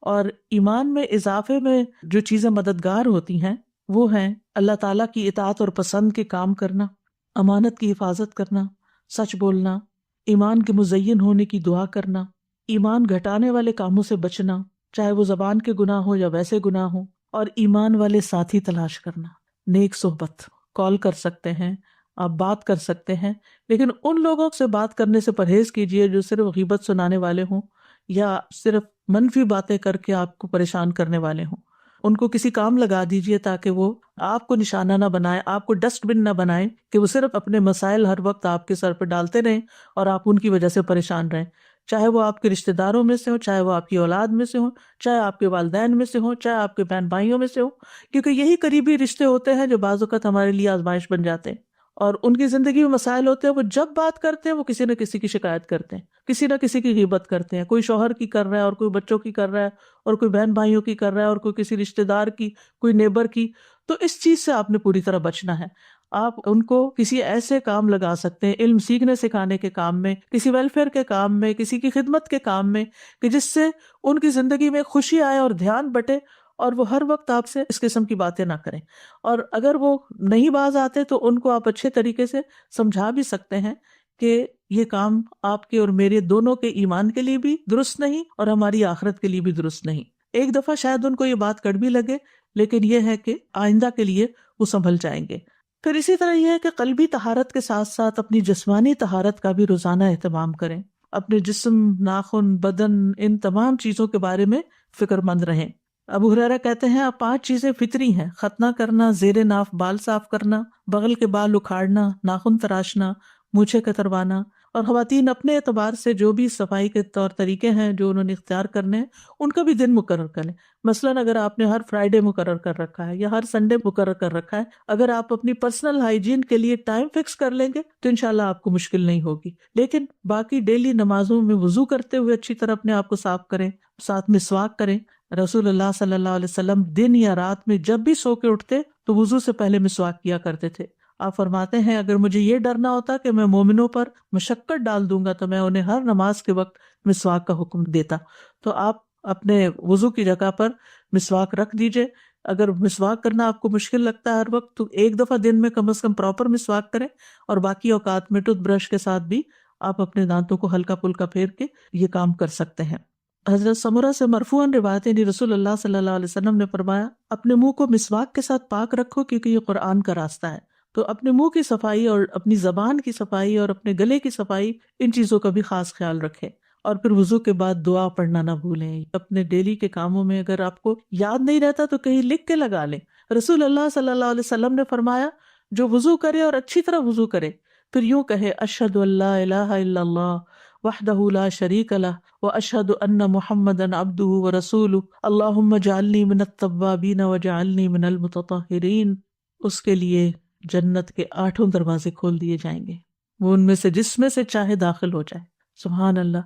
اور ایمان میں اضافے میں جو چیزیں مددگار ہوتی ہیں وہ ہیں اللہ تعالیٰ کی اطاعت اور پسند کے کام کرنا، امانت کی حفاظت کرنا، سچ بولنا، ایمان کے مزین ہونے کی دعا کرنا، ایمان گھٹانے والے کاموں سے بچنا، چاہے وہ زبان کے گناہ ہو یا ویسے گناہ ہو، اور ایمان والے ساتھی تلاش کرنا، نیک صحبت۔ کال کر سکتے ہیں، آپ بات کر سکتے ہیں، لیکن ان لوگوں سے بات کرنے سے پرہیز کیجیے جو صرف غیبت سنانے والے ہوں یا صرف منفی باتیں کر کے آپ کو پریشان کرنے والے ہوں۔ ان کو کسی کام لگا دیجیے تاکہ وہ آپ کو نشانہ نہ بنائے، آپ کو ڈسٹ بن نہ بنائے کہ وہ صرف اپنے مسائل ہر وقت آپ کے سر پہ ڈالتے رہیں اور آپ ان کی وجہ سے پریشان رہیں، چاہے وہ آپ کے رشتہ داروں میں سے ہوں، چاہے وہ آپ کی اولاد میں سے ہوں، چاہے آپ کے والدین میں سے ہوں، چاہے آپ کے بہن بھائیوں میں سے ہوں، کیونکہ یہی قریبی رشتے ہوتے ہیں جو بعض اوقات ہمارے لیے آزمائش بن جاتے ہیں، اور ان کی زندگی میں مسائل ہوتے ہیں، وہ جب بات کرتے ہیں وہ کسی نہ کسی کی شکایت کرتے ہیں، کسی نہ کسی کی غیبت کرتے ہیں، کوئی شوہر کی کر رہا ہے اور کوئی بچوں کی کر رہا ہے اور کوئی بہن بھائیوں کی کر رہا ہے اور کوئی کسی رشتہ دار کی، کوئی نیبر کی۔ تو اس چیز سے آپ نے پوری طرح بچنا ہے۔ آپ ان کو کسی ایسے کام لگا سکتے ہیں، علم سیکھنے سکھانے کے کام میں، کسی ویلفیئر کے کام میں، کسی کی خدمت کے کام میں، کہ جس سے ان کی زندگی میں خوشی آئے اور دھیان بٹے، اور وہ ہر وقت آپ سے اس قسم کی باتیں نہ کریں۔ اور اگر وہ نہیں باز آتے تو ان کو آپ اچھے طریقے سے سمجھا بھی سکتے ہیں کہ یہ کام آپ کے اور میرے دونوں کے ایمان کے لیے بھی درست نہیں اور ہماری آخرت کے لیے بھی درست نہیں۔ ایک دفعہ شاید ان کو یہ بات کڑوی لگے، لیکن یہ ہے کہ آئندہ کے لیے وہ سنبھل جائیں گے۔ پھر اسی طرح یہ ہے کہ قلبی طہارت کے ساتھ ساتھ اپنی جسمانی طہارت کا بھی روزانہ اہتمام کریں۔ اپنے جسم، ناخن، بدن، ان تمام چیزوں کے بارے میں فکر مند رہیں۔ ابو ہریرہ کہتے ہیں اب 5 چیزیں فطری ہیں: ختنہ کرنا، زیر ناف بال صاف کرنا، بغل کے بال اکھاڑنا، ناخن تراشنا، مونچھیں کتروانا۔ اور خواتین اپنے اعتبار سے جو بھی صفائی کے طور طریقے ہیں جو انہوں نے اختیار کرنے ہیں ان کا بھی دن مقرر کریں۔ مثلاً اگر آپ نے ہر فرائیڈے مقرر کر رکھا ہے یا ہر سنڈے مقرر کر رکھا ہے، اگر آپ اپنی پرسنل ہائیجین کے لیے ٹائم فکس کر لیں گے تو انشاءاللہ آپ کو مشکل نہیں ہوگی۔ لیکن باقی ڈیلی نمازوں میں وضو کرتے ہوئے اچھی طرح اپنے آپ کو صاف کریں، ساتھ مسواک کریں۔ رسول اللہ صلی اللہ علیہ وسلم دن یا رات میں جب بھی سو کے اٹھتے تو وضو سے پہلے مسواک کیا کرتے تھے۔ آپ فرماتے ہیں اگر مجھے یہ ڈر نہ ہوتا کہ میں مومنوں پر مشقت ڈال دوں گا تو میں انہیں ہر نماز کے وقت مسواک کا حکم دیتا۔ تو آپ اپنے وضو کی جگہ پر مسواک رکھ دیجئے۔ اگر مسواک کرنا آپ کو مشکل لگتا ہے ہر وقت تو ایک دفعہ دن میں کم از کم پراپر مسواک کریں، اور باقی اوقات میں ٹوتھ برش کے ساتھ بھی آپ اپنے دانتوں کو ہلکا پھلکا پھیر کے یہ کام کر سکتے ہیں۔ حضرت سمرہ سے مرفوعاً روایت ہے، رسول اللہ صلی اللہ علیہ وسلم نے فرمایا اپنے منہ کو مسواک کے ساتھ پاک رکھو کیونکہ یہ قرآن کا راستہ ہے۔ تو اپنے منہ کی صفائی اور اپنی زبان کی صفائی اور اپنے گلے کی صفائی، ان چیزوں کا بھی خاص خیال رکھیں۔ اور پھر وضو کے بعد دعا پڑھنا نہ بھولیں۔ اپنے ڈیلی کے کاموں میں اگر آپ کو یاد نہیں رہتا تو کہیں لکھ کے لگا لیں۔ رسول اللہ صلی اللہ علیہ وسلم نے فرمایا جو وضو کرے اور اچھی طرح وضو کرے پھر یوں کہے اشہد ان لا الہ الا اللہ وحدہ لا شریک لہ واشہد ان محمدا عبدہ ورسولہ اللہم اجعلنی من التوابین واجعلنی من المتطہرین، اس کے لیے جنت کے 8 دروازے کھول دیے جائیں گے، وہ ان میں سے جس میں سے چاہے داخل ہو جائے۔ سبحان اللہ،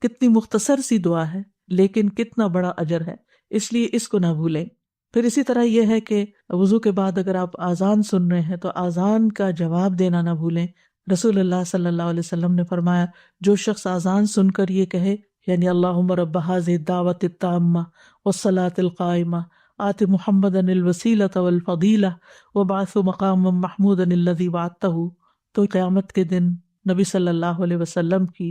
کتنی مختصر سی دعا ہے لیکن کتنا بڑا اجر ہے، اس لیے اس کو نہ بھولیں۔ پھر اسی طرح یہ ہے کہ وضو کے بعد اگر آپ اذان سن رہے ہیں تو اذان کا جواب دینا نہ بھولیں۔ رسول اللہ صلی اللہ علیہ وسلم نے فرمایا جو شخص اذان سن کر یہ کہے یعنی اللہم رب هذه الدعوة التامة والصلاة القائمة آت محمدا الوسیلۃ والفضیلہ وابعثہ مقاما محمودا الذی وعدتہ، تو قیامت کے دن نبی صلی اللہ علیہ وسلم کی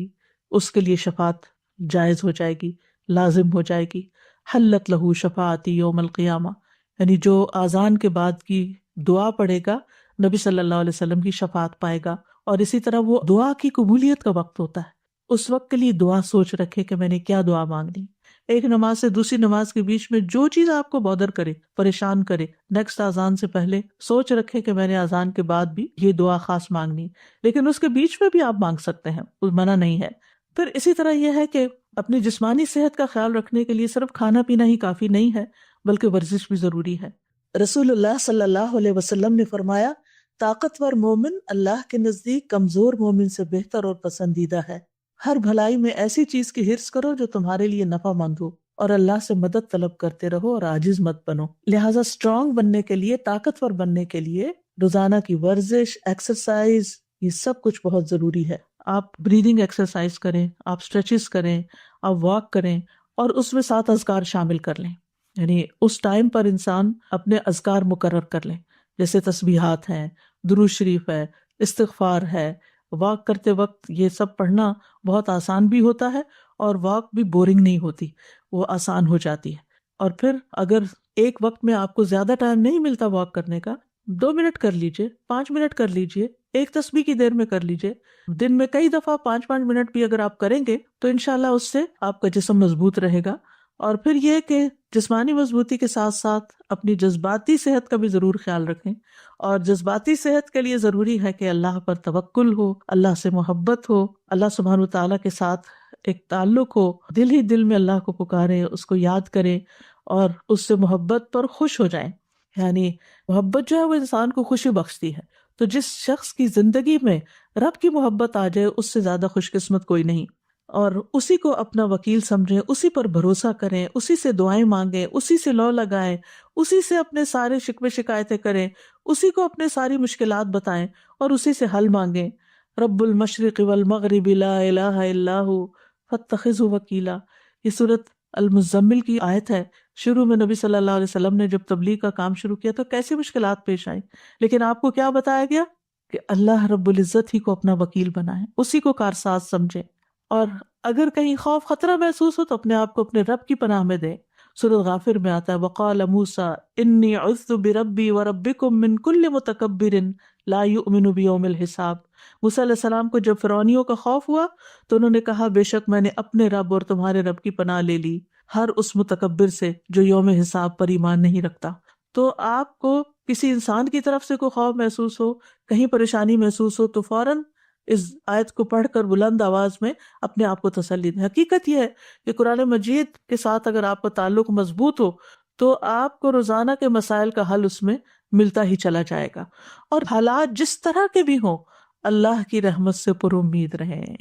اس کے لیے شفاعت جائز ہو جائے گی، لازم ہو جائے گی۔ حلت لہ شفاعتی یوم القیامہ، یعنی جو آذان کے بعد کی دعا پڑھے گا نبی صلی اللہ علیہ وسلم کی شفاعت پائے گا۔ اور اسی طرح وہ دعا کی قبولیت کا وقت ہوتا ہے، اس وقت کے لیے دعا سوچ رکھے کہ میں نے کیا دعا مانگنی۔ ایک نماز سے دوسری نماز کے بیچ میں جو چیز آپ کو بودر کرے، پریشان کرے، نیکسٹ اذان سے پہلے سوچ رکھے کہ میں نے اذان کے بعد بھی یہ دعا خاص مانگنی، لیکن اس کے بیچ میں بھی آپ مانگ سکتے ہیں، کوئی منع نہیں ہے۔ پھر اسی طرح یہ ہے کہ اپنی جسمانی صحت کا خیال رکھنے کے لیے صرف کھانا پینا ہی کافی نہیں ہے، بلکہ ورزش بھی ضروری ہے۔ رسول اللہ صلی اللہ علیہ وسلم نے فرمایا، طاقتور مومن اللہ کے نزدیک کمزور مومن سے بہتر اور پسندیدہ ہے۔ ہر بھلائی میں ایسی چیز کی حرص کرو جو تمہارے لیے نفع مند ہو، اور اللہ سے مدد طلب کرتے رہو اور عاجز مت بنو۔ لہٰذا اسٹرانگ بننے کے لیے، طاقتور بننے کے لیے روزانہ کی ورزش، ایکسرسائز، یہ سب کچھ بہت ضروری ہے۔ آپ بریدنگ ایکسرسائز کریں، آپ اسٹریچز کریں، آپ واک کریں، اور اس میں 7 اذکار شامل کر لیں، یعنی اس ٹائم پر انسان اپنے اذکار مقرر کر لیں، جیسے تسبیحات ہیں، درود شریف ہے، استغفار ہے۔ واک کرتے وقت یہ سب پڑھنا بہت آسان بھی ہوتا ہے، اور واک بھی بورنگ نہیں ہوتی، وہ آسان ہو جاتی ہے۔ اور پھر اگر ایک وقت میں آپ کو زیادہ ٹائم نہیں ملتا واک کرنے کا، 2 منٹ کر لیجئے، 5 منٹ کر لیجئے، ایک تسبیح کی دیر میں کر لیجئے۔ دن میں کئی دفعہ 5 منٹ بھی اگر آپ کریں گے تو انشاءاللہ اس سے آپ کا جسم مضبوط رہے گا۔ اور پھر یہ کہ جسمانی مضبوطی کے ساتھ ساتھ اپنی جذباتی صحت کا بھی ضرور خیال رکھیں، اور جذباتی صحت کے لیے ضروری ہے کہ اللہ پر توکل ہو، اللہ سے محبت ہو، اللہ سبحانہ وتعالیٰ کے ساتھ ایک تعلق ہو، دل ہی دل میں اللہ کو پکاریں، اس کو یاد کریں، اور اس سے محبت پر خوش ہو جائیں۔ یعنی محبت جو ہے وہ انسان کو خوشی بخشتی ہے، تو جس شخص کی زندگی میں رب کی محبت آ جائے اس سے زیادہ خوش قسمت کوئی نہیں، اور اسی کو اپنا وکیل سمجھیں، اسی پر بھروسہ کریں، اسی سے دعائیں مانگیں، اسی سے لو لگائیں، اسی سے اپنے سارے شکوے شکایتیں کریں، اسی کو اپنے ساری مشکلات بتائیں اور اسی سے حل مانگیں۔ رب المشرق والمغرب لا الہ الا ہو فاتخذہ وکیلا، یہ سورۃ المزمل کی آیت ہے۔ شروع میں نبی صلی اللہ علیہ وسلم نے جب تبلیغ کا کام شروع کیا تو کیسی مشکلات پیش آئیں، لیکن آپ کو کیا بتایا گیا کہ اللہ رب العزت ہی کو اپنا وکیل بنائیں، اسی کو کارساز سمجھیں، اور اگر کہیں خوف خطرہ محسوس ہو تو اپنے آپ کو اپنے رب کی پناہ میں دیں۔ سورۃ غافر میں آتا ہے، وقال موسیٰ انی عذت بربی وربکم من کل متکبر لا یؤمن بیوم الحساب۔ موسیٰ علیہ السلام کو جب فرعونیوں کا خوف ہوا تو انہوں نے کہا، بے شک میں نے اپنے رب اور تمہارے رب کی پناہ لے لی، ہر اس متکبر سے جو یوم حساب پر ایمان نہیں رکھتا۔ تو آپ کو کسی انسان کی طرف سے کوئی خوف محسوس ہو، کہیں پریشانی محسوس ہو، تو فوراً اس آیت کو پڑھ کر بلند آواز میں اپنے آپ کو تسلی دیں۔ حقیقت یہ ہے کہ قرآن مجید کے ساتھ اگر آپ کا تعلق مضبوط ہو تو آپ کو روزانہ کے مسائل کا حل اس میں ملتا ہی چلا جائے گا، اور حالات جس طرح کے بھی ہوں اللہ کی رحمت سے پر امید رہیں۔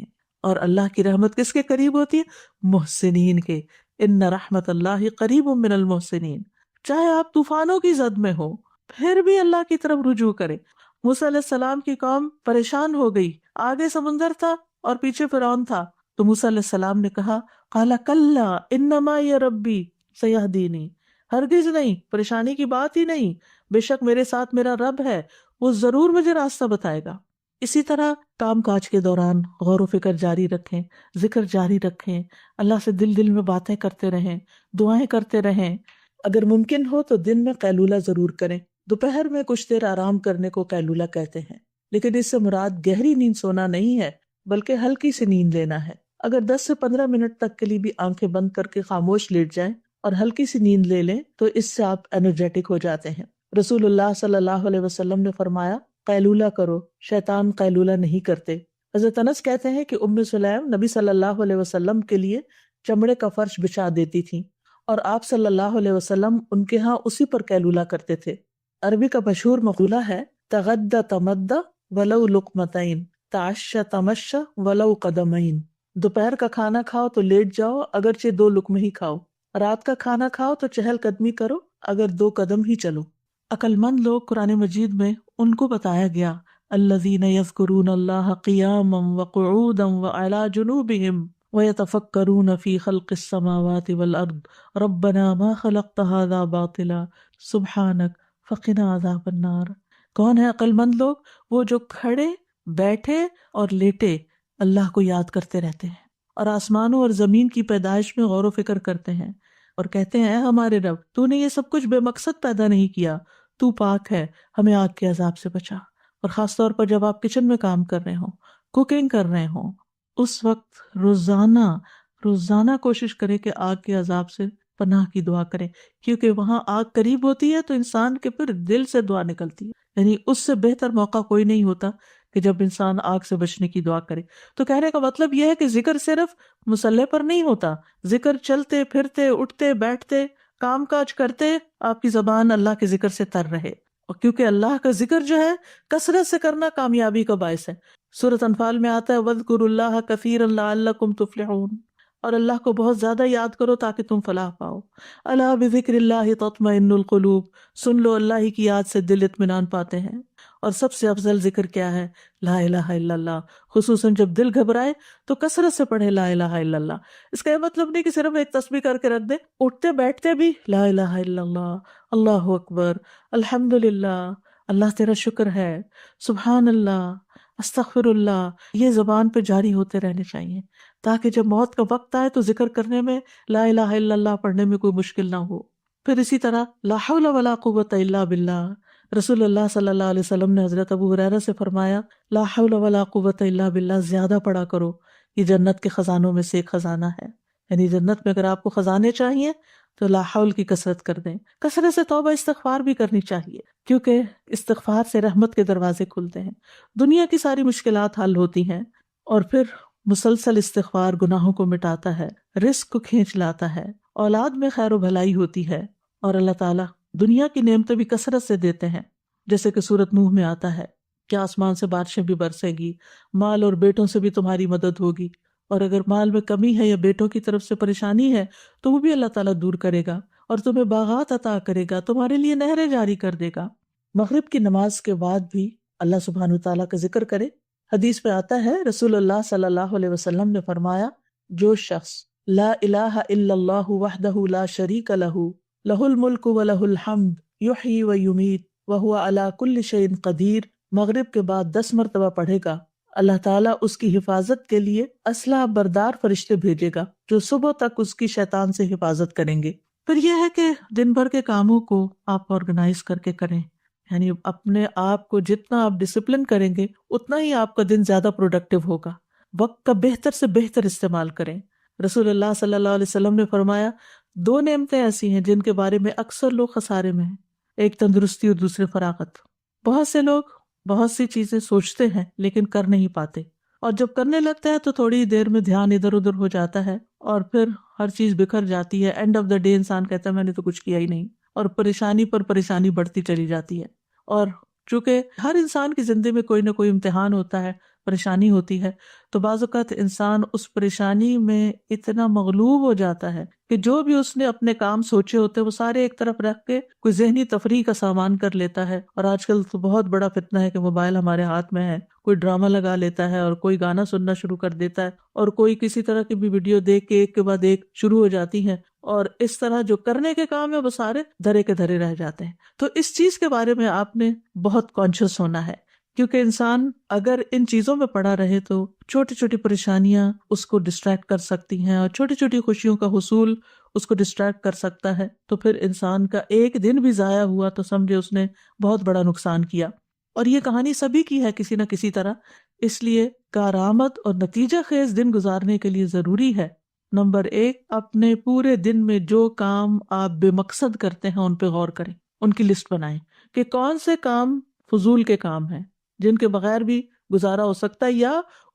اور اللہ کی رحمت کس کے قریب ہوتی ہے؟ محسنین کے۔ ان رحمت اللہ قریب من المحسنین۔ چاہے آپ طوفانوں کی زد میں ہو پھر بھی اللہ کی طرف رجوع کریں۔ موسیٰ علیہ السلام کی قوم پریشان ہو گئی، آگے سمندر تھا اور پیچھے فرعون تھا، تو موسیٰ علیہ السلام نے کہا، قال کلا ان معی ربی سیہدینی، ہرگز نہیں، پریشانی کی بات ہی نہیں، بے شک میرے ساتھ میرا رب ہے، وہ ضرور مجھے راستہ بتائے گا۔ اسی طرح کام کاج کے دوران غور و فکر جاری رکھیں، ذکر جاری رکھیں، اللہ سے دل دل میں باتیں کرتے رہیں، دعائیں کرتے رہیں۔ اگر ممکن ہو تو دن میں قیلولہ ضرور کریں۔ دوپہر میں کچھ دیر آرام کرنے کو قیلولہ کہتے ہیں، لیکن اس سے مراد گہری نیند سونا نہیں ہے، بلکہ ہلکی سی نیند لینا ہے۔ اگر 10 سے 15 منٹ تک کے لیے بھی آنکھیں بند کر کے خاموش لیٹ جائیں اور ہلکی سی نیند لے لیں تو اس سے آپ انرجیٹک ہو جاتے ہیں۔ رسول اللہ صلی اللہ علیہ وسلم نے فرمایا، قیلولہ کرو، شیطان قیلولہ نہیں کرتے۔ حضرت انس کہتے ہیں کہ ام سلیم نبی صلی اللہ علیہ وسلم کے لیے چمڑے کا فرش بچھا دیتی تھیں، اور آپ صلی اللہ علیہ وسلم ان کے ہاں اسی پر قیلولہ کرتے تھے۔ عربی کا مشہور مقولہ ہے، تغدى تمدى ولو لقمتين تعشى تمشى ولو قدمين۔ دوپہر کا کھانا کھاؤ تو لیٹ جاؤ اگرچہ 2 لقمے ہی کھاؤ، رات کا کھانا کھاؤ تو چہل قدمی کرو اگر 2 قدم ہی چلو۔ عقل مند لوگ قرآن مجید میں ان کو بتایا گیا، الذین یذکرون اللہ قیاما وقعودا وعلی جنوبہم وَيَتَفَكَّرُونَ فِي خَلْقِ السَّمَاوَاتِ وَالْأَرْضِ رَبَّنَا مَا خَلَقْتَ هَذَا بَاطِلًا سُبْحَانَكَ فَقِنَا عَذَابَ النَّارِ۔ کون ہے عقل مند لوگ؟ وہ جو کھڑے، بیٹھے اور لیٹے اللہ کو یاد کرتے رہتے ہیں، اور آسمانوں اور زمین کی پیدائش میں غور و فکر کرتے ہیں، اور کہتے ہیں، اے ہمارے رب، تو نے یہ سب کچھ بے مقصد پیدا نہیں کیا، تو پاک ہے، ہمیں آگ کے عذاب سے بچا۔ اور خاص طور پر جب آپ کچن میں کام کر رہے ہوں، کوکنگ کر رہے ہوں، اس وقت روزانہ روزانہ کوشش کریں کہ آگ کے عذاب سے پناہ کی دعا کریں، کیونکہ وہاں آگ قریب ہوتی ہے تو انسان کے پھر دل سے دعا نکلتی ہے، یعنی اس سے بہتر موقع کوئی نہیں ہوتا کہ جب انسان آگ سے بچنے کی دعا کرے۔ تو کہنے کا مطلب یہ ہے کہ ذکر صرف مصلے پر نہیں ہوتا، ذکر چلتے پھرتے اٹھتے بیٹھتے کام کاج کرتے آپ کی زبان اللہ کے ذکر سے تر رہے، اور کیونکہ اللہ کا ذکر جو ہے کثرت سے کرنا کامیابی کا باعث ہے۔ سورۃ انفال میں آتا ہے وَاذْكُرُوا اللَّهَ كَثِيرًا لَعَلَّكُمْ تُفْلِحُونَ، اور اللہ کو بہت زیادہ یاد کرو تاکہ تم فلاح پاؤ۔ الا بذکر اللہ تطمئن القلوب، سن لو اللہ ہی کی یاد سے دل اطمینان پاتے ہیں۔ اور سب سے افضل ذکر کیا ہے؟ لا الہ الا اللہ، خصوصاً جب دل گھبرائے تو کثرت سے پڑھے لا الہ الا اللہ۔ اس کا یہ مطلب نہیں کہ صرف ایک تسبیح کر کے رکھ دے، اٹھتے بیٹھتے بھی لا الہ الا اللہ، اللہ اکبر، الحمد للہ، اللہ تیرا شکر ہے، سبحان اللہ، استغفر اللہ، یہ زبان پہ جاری ہوتے رہنے چاہیے تاکہ جب موت کا وقت آئے تو ذکر کرنے میں، لا الہ الا اللہ پڑھنے میں کوئی مشکل نہ ہو۔ پھر اسی طرح لا حول ولا قوت الا باللہ، رسول اللہ صلی اللہ علیہ وسلم نے حضرت ابو ہریرہ سے فرمایا لا حول ولا قوت الا باللہ زیادہ پڑھا کرو، یہ جنت کے خزانوں میں سے ایک خزانہ ہے، یعنی جنت میں اگر آپ کو خزانے چاہیے تو لا حول کی کثرت کر دیں۔ کثرت سے توبہ استغفار بھی کرنی چاہیے، کیونکہ استغفار سے رحمت کے دروازے کھلتے ہیں، دنیا کی ساری مشکلات حل ہوتی ہیں، اور پھر مسلسل استغفار گناہوں کو مٹاتا ہے، رزق کو کھینچ لاتا ہے، اولاد میں خیر و بھلائی ہوتی ہے، اور اللہ تعالیٰ دنیا کی نعمتیں بھی کثرت سے دیتے ہیں، جیسے کہ سورۃ نوح میں آتا ہے کہ آسمان سے بارشیں بھی برسے گی، مال اور بیٹوں سے بھی تمہاری مدد ہوگی، اور اگر مال میں کمی ہے یا بیٹوں کی طرف سے پریشانی ہے تو وہ بھی اللہ تعالیٰ دور کرے گا، اور تمہیں باغات عطا کرے گا، تمہارے لیے نہریں جاری کر دے گا۔ مغرب کی نماز کے بعد بھی اللہ سبحانہ تعالیٰ کا ذکر کرے۔ حدیث میں آتا ہے رسول اللہ صلی اللہ علیہ وسلم نے فرمایا جو شخص لا الہ الا اللہ وحدہ لا شریک لہ لہ الملک ولہ الحمد یحیی و یمیت وہو علی کل شیء قدیر مغرب کے بعد 10 مرتبہ پڑھے گا، اللہ تعالیٰ اس کی حفاظت کے لیے اسلحہ بردار فرشتے بھیجے گا جو صبح تک اس کی شیطان سے حفاظت کریں گے۔ پھر یہ ہے کہ دن بھر کے کاموں کو آپ آرگنائز کر کے کریں، یعنی اپنے آپ کو جتنا آپ ڈسپلن کریں گے اتنا ہی آپ کا دن زیادہ پروڈکٹیو ہوگا۔ وقت کا بہتر سے بہتر استعمال کریں۔ رسول اللہ صلی اللہ علیہ وسلم نے فرمایا 2 نعمتیں ایسی ہیں جن کے بارے میں اکثر لوگ خسارے میں ہیں، ایک تندرستی اور دوسرے فراغت۔ بہت سے لوگ بہت سی چیزیں سوچتے ہیں لیکن کر نہیں پاتے، اور جب کرنے لگتا ہے تو تھوڑی دیر میں دھیان ادھر ادھر ہو جاتا ہے اور پھر ہر چیز بکھر جاتی ہے، اینڈ آف دا ڈے انسان کہتا ہے میں نے تو کچھ کیا ہی نہیں، اور پریشانی پر پریشانی بڑھتی چلی جاتی ہے۔ اور چونکہ ہر انسان کی زندگی میں کوئی نہ کوئی امتحان ہوتا ہے، پریشانی ہوتی ہے، تو بعض اوقات انسان اس پریشانی میں اتنا مغلوب ہو جاتا ہے کہ جو بھی اس نے اپنے کام سوچے ہوتے وہ سارے ایک طرف رکھ کے کوئی ذہنی تفریح کا سامان کر لیتا ہے۔ اور آج کل تو بہت بڑا فتنہ ہے کہ موبائل ہمارے ہاتھ میں ہے، کوئی ڈرامہ لگا لیتا ہے اور کوئی گانا سننا شروع کر دیتا ہے، اور کوئی کسی طرح کی بھی ویڈیو دیکھ کے ایک کے بعد ایک شروع ہو جاتی ہیں، اور اس طرح جو کرنے کے کام ہے وہ سارے دھرے کے دھرے رہ جاتے ہیں۔ تو اس چیز کے بارے میں آپ نے بہت کانشیس ہونا ہے، کیونکہ انسان اگر ان چیزوں میں پڑا رہے تو چھوٹی چھوٹی پریشانیاں اس کو ڈسٹریکٹ کر سکتی ہیں، اور چھوٹی چھوٹی خوشیوں کا حصول اس کو ڈسٹریکٹ کر سکتا ہے، تو پھر انسان کا ایک دن بھی ضائع ہوا تو سمجھے اس نے بہت بڑا نقصان کیا۔ اور یہ کہانی سبھی کی ہے کسی نہ کسی طرح، اس لیے کارآمد اور نتیجہ خیز دن گزارنے کے لیے ضروری ہے نمبر 1 اپنے پورے دن میں جو کام آپ بے مقصد کرتے ہیں ان پہ غور کریں، ان کی لسٹ بنائیں کہ کون سے کام فضول کے کام ہیں جن کے بغیر بھی گزارا ہو سکتا ہے یا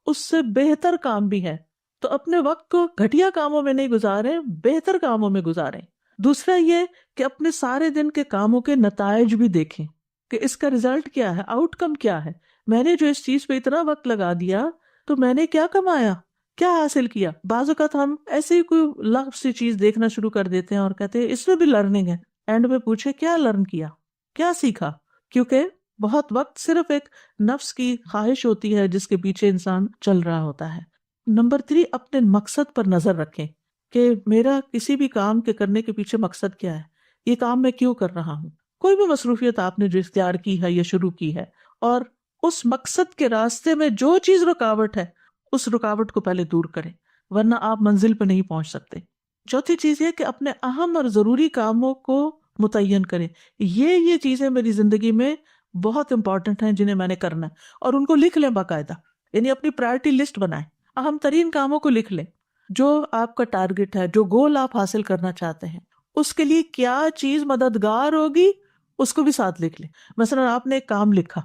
اس سے بہتر کام بھی ہے، تو اپنے وقت کو گھٹیا کاموں میں نہیں گزاریں، بہتر کاموں میں گزاریں۔ دوسرا یہ کہ اپنے سارے دن کے کاموں کے نتائج بھی دیکھیں کہ اس کا رزلٹ کیا ہے، آؤٹ کم کیا ہے، میں نے جو اس چیز پہ اتنا وقت لگا دیا تو میں نے کیا کمایا، کیا حاصل کیا۔ بعض اوقات ہم ایسے ہی کوئی لغو سی چیز دیکھنا شروع کر دیتے ہیں اور کہتے ہیں اس میں بھی لرننگ ہے، اینڈ میں پوچھے کیا لرن کیا، کیا سیکھا، کیونکہ بہت وقت صرف ایک نفس کی خواہش ہوتی ہے جس کے پیچھے انسان چل رہا ہوتا ہے۔ نمبر 3 اپنے مقصد پر نظر رکھیں کہ میرا کسی بھی کام کے کرنے کے پیچھے مقصد کیا ہے، یہ کام میں کیوں کر رہا ہوں۔ کوئی بھی مصروفیت آپ نے جو اختیار کی ہے یا شروع کی ہے، اور اس مقصد کے راستے میں جو چیز رکاوٹ ہے اس رکاوٹ کو پہلے دور کریں، ورنہ آپ منزل پہ نہیں پہنچ سکتے۔ چوتھی چیز یہ کہ اپنے اہم اور ضروری کاموں کو متعین کریں، یہ چیزیں میری زندگی میں بہت امپورٹنٹ ہیں جنہیں میں نے کرنا ہے، اور ان کو لکھ لیں باقاعدہ، یعنی اپنی پرائرٹی لسٹ بنائیں، اہم ترین کاموں کو لکھ لیں۔ جو آپ کا ٹارگٹ ہے، جو گول آپ حاصل کرنا چاہتے ہیں، اس کے لیے کیا چیز مددگار ہوگی اس کو بھی ساتھ لکھ لیں. مثلا آپ نے ایک کام لکھا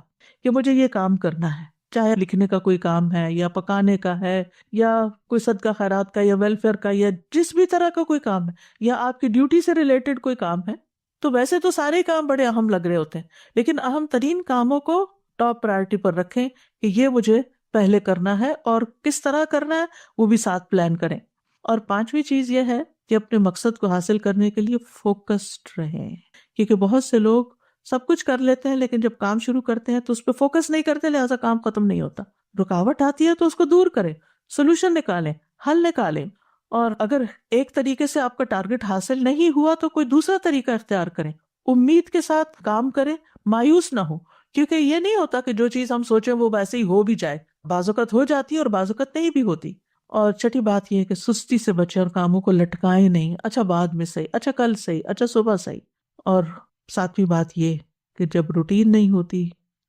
کہ مجھے یہ کام کرنا ہے، چاہے لکھنے کا کوئی کام ہے یا پکانے کا ہے یا کوئی صدقہ خیرات کا یا ویلفیئر کا یا جس بھی طرح کا کوئی کام ہے یا آپ کی ڈیوٹی سے ریلیٹڈ کوئی کام ہے. تو ویسے تو سارے کام بڑے اہم لگ رہے ہوتے ہیں، لیکن اہم ترین کاموں کو ٹاپ پرائرٹی پر رکھیں کہ یہ مجھے پہلے کرنا ہے اور کس طرح کرنا ہے وہ بھی ساتھ پلان کریں. اور پانچویں چیز یہ ہے کہ اپنے مقصد کو حاصل کرنے کے لیے فوکسڈ رہیں، کیونکہ بہت سے لوگ سب کچھ کر لیتے ہیں لیکن جب کام شروع کرتے ہیں تو اس پہ فوکس نہیں کرتے، لہٰذا کام ختم نہیں ہوتا. رکاوٹ آتی ہے تو اس کو دور کریں، سولوشن نکالیں، حل نکالیں. اور اگر ایک طریقے سے آپ کا ٹارگٹ حاصل نہیں ہوا تو کوئی دوسرا طریقہ اختیار کریں. امید کے ساتھ کام کریں، مایوس نہ ہو، کیونکہ یہ نہیں ہوتا کہ جو چیز ہم سوچیں وہ ویسے ہی ہو بھی جائے. بعض اوقات ہو جاتی ہے اور بعض اوقات نہیں بھی ہوتی. اور چھٹی بات یہ ہے کہ سستی سے بچیں اور کاموں کو لٹکائیں نہیں، اچھا بعد میں صحیح، اچھا کل صحیح، اچھا صبح صحیح. اور ساتویں بات یہ کہ جب روٹین نہیں ہوتی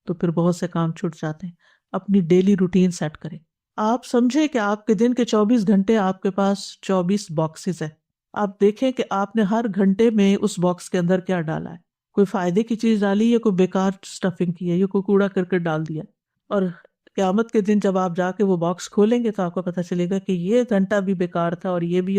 تو پھر بہت سے کام چھوٹ جاتے ہیں. اپنی ڈیلی روٹین سیٹ کریں. آپ سمجھیں کہ آپ کے دن کے 24 گھنٹے آپ کے پاس 24 باکسز ہیں. آپ دیکھیں کہ آپ نے ہر گھنٹے میں اس باکس کے اندر کیا ڈالا ہے. کوئی فائدے کی چیز ڈالی یا کوئی بیکار سٹفنگ کی ہے یا کوئی کوڑا کرکٹ ڈال دیا. اور قیامت کے دن جب آپ جا کے وہ باکس کھولیں گے تو آپ کو پتہ چلے گا کہ یہ گھنٹہ بھی بیکار تھا اور یہ بھی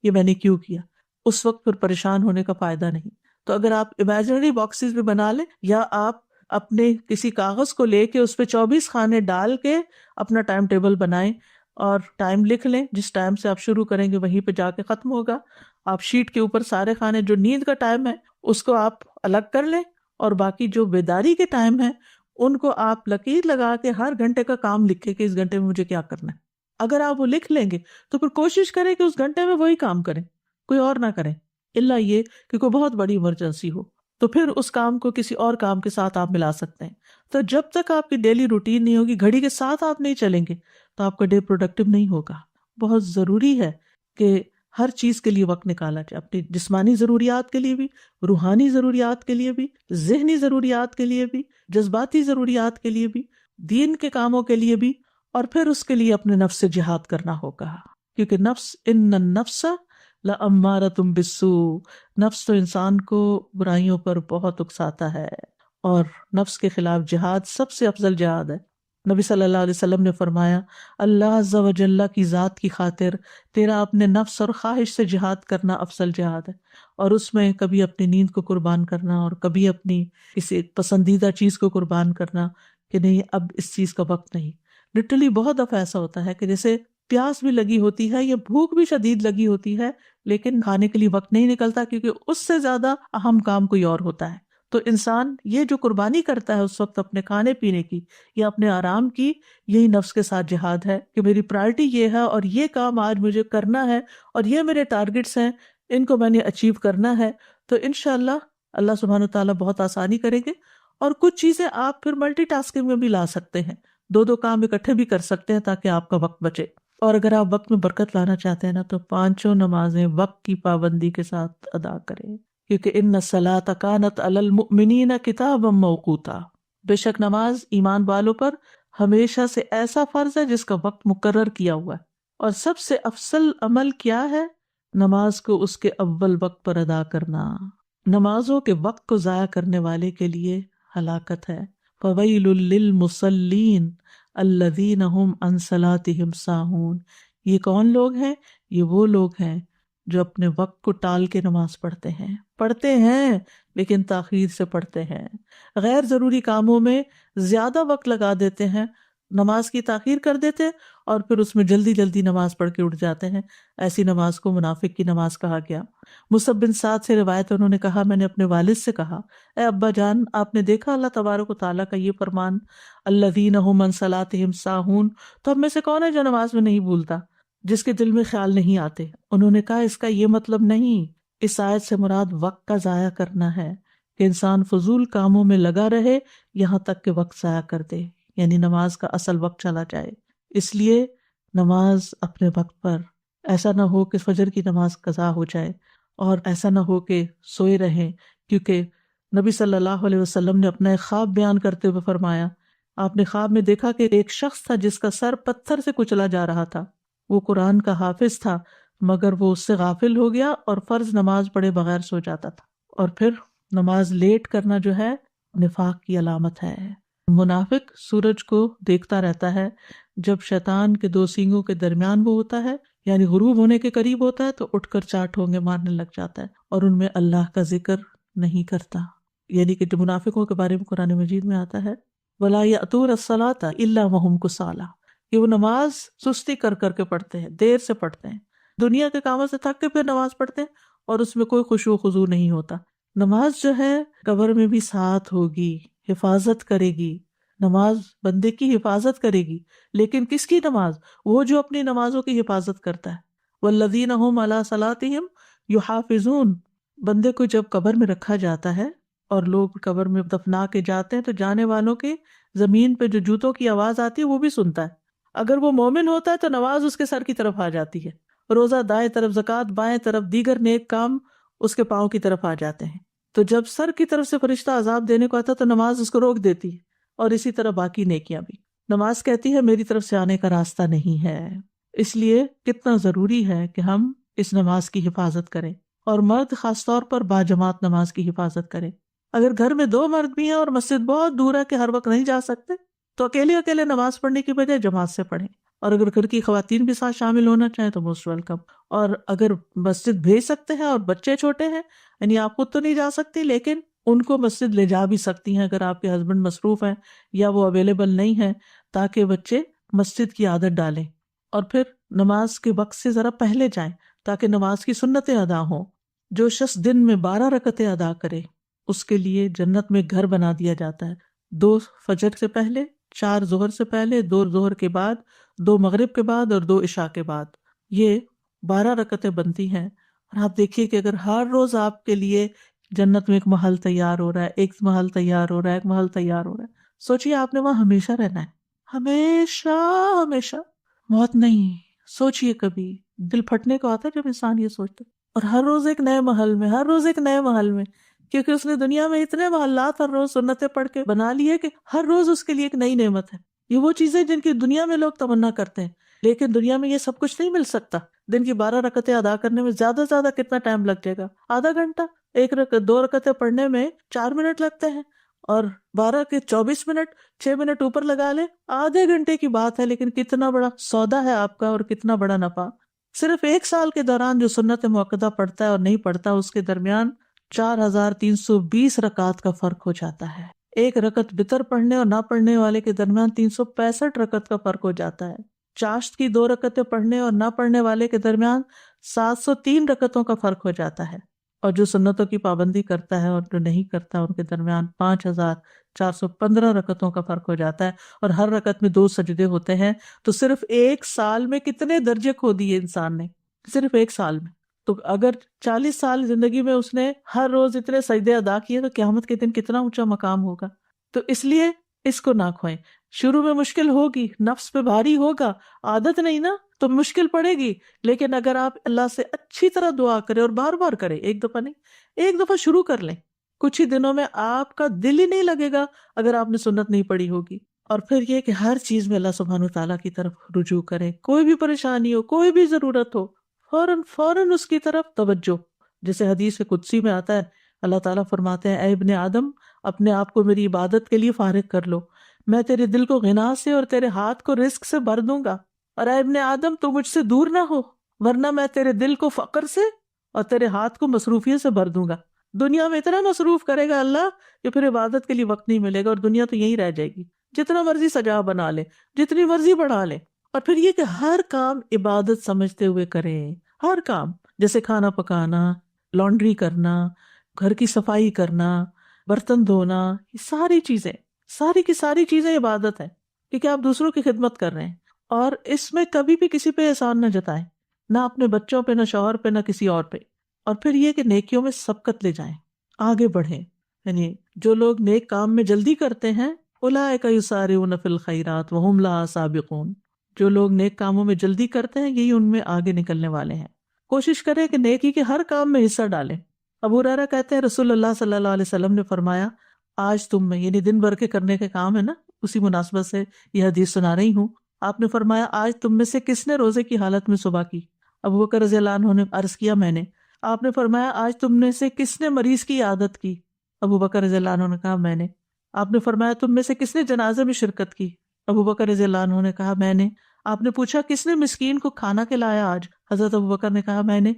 یہ میں نے کیوں کیا. اس وقت پھر پریشان ہونے کا فائدہ نہیں. تو اگر آپ امیجنری باکسز بھی بنا لیں یا آپ اپنے کسی کاغذ کو لے کے اس پہ 24 خانے ڈال کے اپنا ٹائم ٹیبل بنائیں اور ٹائم لکھ لیں، جس ٹائم سے آپ شروع کریں گے وہیں پہ جا کے ختم ہوگا. آپ شیٹ کے اوپر سارے خانے، جو نیند کا ٹائم ہے اس کو آپ الگ کر لیں اور باقی جو بیداری کے ٹائم ہے ان کو آپ لکیر لگا کے ہر گھنٹے کا کام لکھیں کہ اس گھنٹے میں مجھے کیا کرنا ہے. اگر آپ وہ لکھ لیں گے تو پھر کوشش کریں کہ اس گھنٹے میں وہی کام کریں، کوئی اور نہ کریں، الا یہ کہ کوئی بہت بڑی ایمرجنسی ہو تو پھر اس کام کو کسی اور کام کے ساتھ آپ ملا سکتے ہیں. تو جب تک آپ کی ڈیلی روٹین نہیں ہوگی، گھڑی کے ساتھ آپ نہیں چلیں گے تو آپ کا ڈے پروڈکٹیو نہیں ہوگا. بہت ضروری ہے کہ ہر چیز کے لیے وقت نکالا جائے، اپنی جسمانی ضروریات کے لیے بھی، روحانی ضروریات کے لیے بھی، ذہنی ضروریات کے لیے بھی، جذباتی ضروریات کے لیے بھی، دین کے کاموں کے لیے بھی. اور پھر اس کے لیے اپنے نفس سے جہاد کرنا ہوگا، کیونکہ نفس ان النفس لامارۃ بالسوء، نفس تو انسان کو برائیوں پر بہت اکساتا ہے اور نفس کے خلاف جہاد سب سے افضل جہاد ہے. نبی صلی اللہ علیہ وسلم نے فرمایا، اللہ عز و جل کی ذات کی خاطر تیرا اپنے نفس اور خواہش سے جہاد کرنا افضل جہاد ہے. اور اس میں کبھی اپنی نیند کو قربان کرنا اور کبھی اپنی کسی پسندیدہ چیز کو قربان کرنا کہ نہیں اب اس چیز کا وقت نہیں. لٹرلی بہت دفعہ ایسا ہوتا ہے کہ جیسے پیاس بھی لگی ہوتی ہے یا بھوک بھی شدید لگی ہوتی ہے لیکن کھانے کے لیے وقت نہیں نکلتا کیونکہ اس سے زیادہ اہم کام کوئی اور ہوتا ہے. تو انسان یہ جو قربانی کرتا ہے اس وقت اپنے کھانے پینے کی یا اپنے آرام کی، یہی نفس کے ساتھ جہاد ہے کہ میری پرائرٹی یہ ہے اور یہ کام آج مجھے کرنا ہے اور یہ میرے ٹارگٹس ہیں، ان کو میں نے اچیو کرنا ہے. تو انشاءاللہ اللہ سبحانہ وتعالیٰ بہت آسانی کریں گے. اور کچھ چیزیں آپ پھر ملٹی ٹاسکنگ میں بھی لا سکتے ہیں، دو کام اکٹھے بھی کر سکتے ہیں تاکہ آپ کا وقت بچے. اور اگر آپ وقت میں برکت لانا چاہتے ہیں نا تو 5 نمازیں وقت کی پابندی کے ساتھ ادا کریں، کیونکہ ان الصلاۃ کانت علی المؤمنین کتابا موقوتا، بے شک نماز ایمان والوں پر ہمیشہ سے ایسا فرض ہے جس کا وقت مقرر کیا ہوا ہے. اور سب سے افضل عمل کیا ہے؟ نماز کو اس کے اول وقت پر ادا کرنا. نمازوں کے وقت کو ضائع کرنے والے کے لیے ہلاکت ہے. فویل للمصلین الذین هم عن صلاتهم ساہون. یہ کون لوگ ہیں؟ یہ وہ لوگ ہیں جو اپنے وقت کو ٹال کے نماز پڑھتے ہیں لیکن تاخیر سے پڑھتے ہیں، غیر ضروری کاموں میں زیادہ وقت لگا دیتے ہیں، نماز کی تاخیر کر دیتے ہیں اور پھر اس میں جلدی جلدی نماز پڑھ کے اٹھ جاتے ہیں. ایسی نماز کو منافق کی نماز کہا گیا. مصعب بن سعد سے روایت ہے، انہوں نے کہا میں نے اپنے والد سے کہا، اے ابا جان، آپ نے دیکھا اللہ تبارک و تعالیٰ کا یہ فرمان الذین هم عن صلاتهم ساہون، تو ہم میں سے کون ہے جو نماز میں نہیں بھولتا، جس کے دل میں خیال نہیں آتے؟ انہوں نے کہا اس کا یہ مطلب نہیں، اس آیت سے مراد وقت کا ضائع کرنا ہے کہ انسان فضول کاموں میں لگا رہے یہاں تک کہ وقت ضائع کر دے، یعنی نماز کا اصل وقت چلا جائے. اس لیے نماز اپنے وقت پر، ایسا نہ ہو کہ فجر کی نماز قضا ہو جائے اور ایسا نہ ہو کہ سوئے رہیں. کیونکہ نبی صلی اللہ علیہ وسلم نے اپنا ایک خواب بیان کرتے ہوئے فرمایا، آپ نے خواب میں دیکھا کہ ایک شخص تھا جس کا سر پتھر سے کچلا جا رہا تھا، وہ قرآن کا حافظ تھا مگر وہ اس سے غافل ہو گیا اور فرض نماز پڑھے بغیر سو جاتا تھا۔ اور پھر نماز لیٹ کرنا جو ہے نفاق کی علامت ہے۔ منافق سورج کو دیکھتا رہتا ہے، جب شیطان کے دو سینگوں کے درمیان وہ ہوتا ہے یعنی غروب ہونے کے قریب ہوتا ہے تو اٹھ کر 4 ٹھونگے مارنے لگ جاتا ہے اور ان میں اللہ کا ذکر نہیں کرتا۔ یعنی کہ جو منافقوں کے بارے میں قرآن مجید میں آتا ہے وَلَا يَأْتُونَ الصَّلَاةَ إِلَّا وَهُمْ كُسَالَىٰ، کہ وہ نماز سستی کر کر کے پڑھتے ہیں، دیر سے پڑھتے ہیں، دنیا کے کاموں سے تھک کے پھر نماز پڑھتے ہیں اور اس میں کوئی خشوع و خضوع نہیں ہوتا۔ نماز جو ہے قبر میں بھی ساتھ ہوگی، حفاظت کرے گی، نماز بندے کی حفاظت کرے گی، لیکن کس کی نماز؟ وہ جو اپنی نمازوں کی حفاظت کرتا ہے۔ وَالَّذِينَ هُمْ عَلَىٰ صَلَاتِهِمْ يُحَافِظُونَ، بندے کو جب قبر میں رکھا جاتا ہے اور لوگ قبر میں دفنا کے جاتے ہیں تو جانے والوں کے زمین پہ جو جوتوں کی آواز آتی ہے وہ بھی سنتا ہے۔ اگر وہ مومن ہوتا ہے تو نماز اس کے سر کی طرف آ جاتی ہے، روزہ دائیں طرف، زکوٰۃ بائیں طرف، دیگر نیک کام اس کے پاؤں کی طرف آ جاتے ہیں۔ تو جب سر کی طرف سے فرشتہ عذاب دینے کو آتا ہے تو نماز اس کو روک دیتی ہے، اور اسی طرح باقی نیکیاں بھی۔ نماز کہتی ہے میری طرف سے آنے کا راستہ نہیں ہے، اس لیے کتنا ضروری ہے کہ ہم اس نماز کی حفاظت کریں، اور مرد خاص طور پر باجماعت نماز کی حفاظت کریں۔ اگر گھر میں 2 مرد بھی ہیں اور مسجد بہت دور ہے کہ ہر وقت نہیں جا سکتے تو اکیلے اکیلے نماز پڑھنے کی بجائے جماعت سے پڑھیں، اور اگر گھر کی خواتین بھی ساتھ شامل ہونا چاہیں تو موسٹ ویلکم۔ اور اگر مسجد بھیج سکتے ہیں اور بچے چھوٹے ہیں، یعنی آپ خود تو نہیں جا سکتی لیکن ان کو مسجد لے جا بھی سکتی ہیں اگر آپ کے ہسبینڈ مصروف ہیں یا وہ اویلیبل نہیں ہیں، تاکہ بچے مسجد کی عادت ڈالیں۔ اور پھر نماز کے وقت سے ذرا پہلے جائیں تاکہ نماز کی سنتیں ادا ہوں۔ جو شخص دن میں 12 رکعتیں ادا کرے اس کے لیے جنت میں گھر بنا دیا جاتا ہے، 2 فجر سے پہلے، 4 ظہر سے پہلے، 2 ظہر کے بعد، 2 مغرب کے بعد اور 2 عشاء کے بعد۔ یہ 12 رکعتیں بنتی ہیں، اور آپ دیکھیے کہ اگر ہر روز آپ کے لیے جنت میں ایک محل تیار ہو رہا ہے، ایک محل تیار ہو رہا ہے، ایک محل تیار ہو رہا ہے، سوچئے آپ نے وہاں ہمیشہ رہنا ہے، ہمیشہ ہمیشہ، موت نہیں۔ سوچئے کبھی دل پھٹنے کو آتا ہے جب انسان یہ سوچتا ہے، اور ہر روز ایک نئے محل میں، ہر روز ایک نئے محل میں، کیونکہ اس نے دنیا میں اتنے محلات ہر روز سنتیں پڑھ کے بنا لی ہے کہ ہر روز اس کے لیے ایک نئی نعمت ہے۔ یہ وہ چیزیں جن کی دنیا میں لوگ تمنا کرتے ہیں، لیکن دنیا میں یہ سب کچھ نہیں مل سکتا۔ دن کی 12 رکعتیں ادا کرنے میں زیادہ سے زیادہ کتنا ٹائم لگ جائے گا؟ آدھا گھنٹہ۔ 2 رکعتیں پڑھنے میں 4 منٹ لگتے ہیں، اور 12 کے 24 منٹ، 6 منٹ اوپر لگا لیں، آدھے گھنٹے کی بات ہے، لیکن کتنا بڑا سودا ہے آپ کا اور کتنا بڑا نفع۔ صرف 1 سال کے دوران جو سنت موقدہ پڑھتا ہے اور نہیں پڑھتا اس کے درمیان 4320 رکعات کا فرق ہو جاتا ہے۔ 1 رکعت وتر پڑھنے اور نہ پڑھنے والے کے درمیان 365 رکعت کا فرق ہو جاتا ہے۔ چاشت کی 2 رکعتیں پڑھنے اور نہ پڑھنے والے کے درمیان 703 رکعتوں کا فرق ہو جاتا ہے، اور جو سنتوں کی پابندی کرتا ہے اور جو نہیں کرتا ان کے درمیان 5415 رکعتوں کا فرق ہو جاتا ہے، اور ہر رکعت میں 2 سجدے ہوتے ہیں۔ تو صرف 1 سال میں کتنے درجے کھو دیے انسان نے، صرف 1 سال میں۔ تو اگر 40 سال زندگی میں اس نے ہر روز اتنے سجدے ادا کیے تو قیامت کے دن کتنا اونچا مقام ہوگا۔ تو اس لیے اس کو نہ کھوئیں۔ شروع میں مشکل ہوگی، نفس پہ بھاری ہوگا، عادت نہیں نا تو مشکل پڑے گی، لیکن اگر آپ اللہ سے اچھی طرح دعا کریں اور بار بار کریں، ایک دفعہ نہیں، ایک دفعہ شروع کر لیں، کچھ ہی دنوں میں آپ کا دل ہی نہیں لگے گا اگر آپ نے سنت نہیں پڑھی ہوگی۔ اور پھر یہ کہ ہر چیز میں اللہ سبحانہ وتعالیٰ کی طرف رجوع کریں، کوئی بھی پریشانی ہو، کوئی بھی ضرورت ہو، فوراً اس کی طرف توجہ۔ جیسے حدیث قدسی میں آتا ہے، اللہ تعالیٰ فرماتے ہیں اے ابن آدم، اپنے آپ کو میری عبادت کے لیے فارغ کر لو، میں تیرے دل کو غنا سے اور تیرے ہاتھ کو رزق سے بھر دوں گا، اور اے ابن آدم تو مجھ سے دور نہ ہو، ورنہ میں تیرے دل کو فقر سے اور تیرے ہاتھ کو مصروفیت سے بھر دوں گا۔ دنیا میں اتنا مصروف کرے گا اللہ کہ پھر عبادت کے لیے وقت نہیں ملے گا، اور دنیا تو یہیں رہ جائے گی، جتنا مرضی سجا بنا لے، جتنی مرضی بڑھا لے۔ اور پھر یہ کہ ہر کام عبادت سمجھتے ہوئے کریں، ہر کام، جیسے کھانا پکانا، لانڈری کرنا، گھر کی صفائی کرنا، برتن دھونا، یہ ساری کی ساری چیزیں عبادت ہیں، کیونکہ آپ دوسروں کی خدمت کر رہے ہیں، اور اس میں کبھی بھی کسی پہ احسان نہ جتائیں، نہ اپنے بچوں پہ، نہ شوہر پہ، نہ کسی اور پہ۔ اور پھر یہ کہ نیکیوں میں سبقت لے جائیں، آگے بڑھیں، یعنی جو لوگ نیک کام میں جلدی کرتے ہیں اولئک یسارعون فی الخیرات وہم لہا سابقون، جو لوگ نیک کاموں میں جلدی کرتے ہیں یہی ان میں آگے نکلنے والے ہیں۔ کوشش کریں کہ نیکی کے ہر کام میں حصہ ڈالیں۔ ابو ہریرہ کہتے ہیں رسول اللہ صلی اللہ علیہ وسلم نے فرمایا، آج تم میں، یعنی دن بھر کے کرنے کے کام ہے نا، اسی مناسبت سے یہ حدیث سنا رہی ہوں، آپ نے فرمایا آج تم میں سے کس نے روزے کی حالت میں صبح کی؟ ابو بکر رضی اللہ عنہ نے عرض کیا میں نے۔ آپ نے فرمایا آج تم میں سے کس نے مریض کی عیادت کی؟ ابو بکر رضی اللہ عنہ نے کہا میں نے۔ آپ نے فرمایا تم میں سے کس نے جنازے میں شرکت کی؟ ابو بکر رضی اللہ عنہ نے کہا میں نے۔ آپ نے پوچھا کس نے مسکین کو کھانا کھلایا آج؟ حضرت ابو بکر نے کہا میں نے۔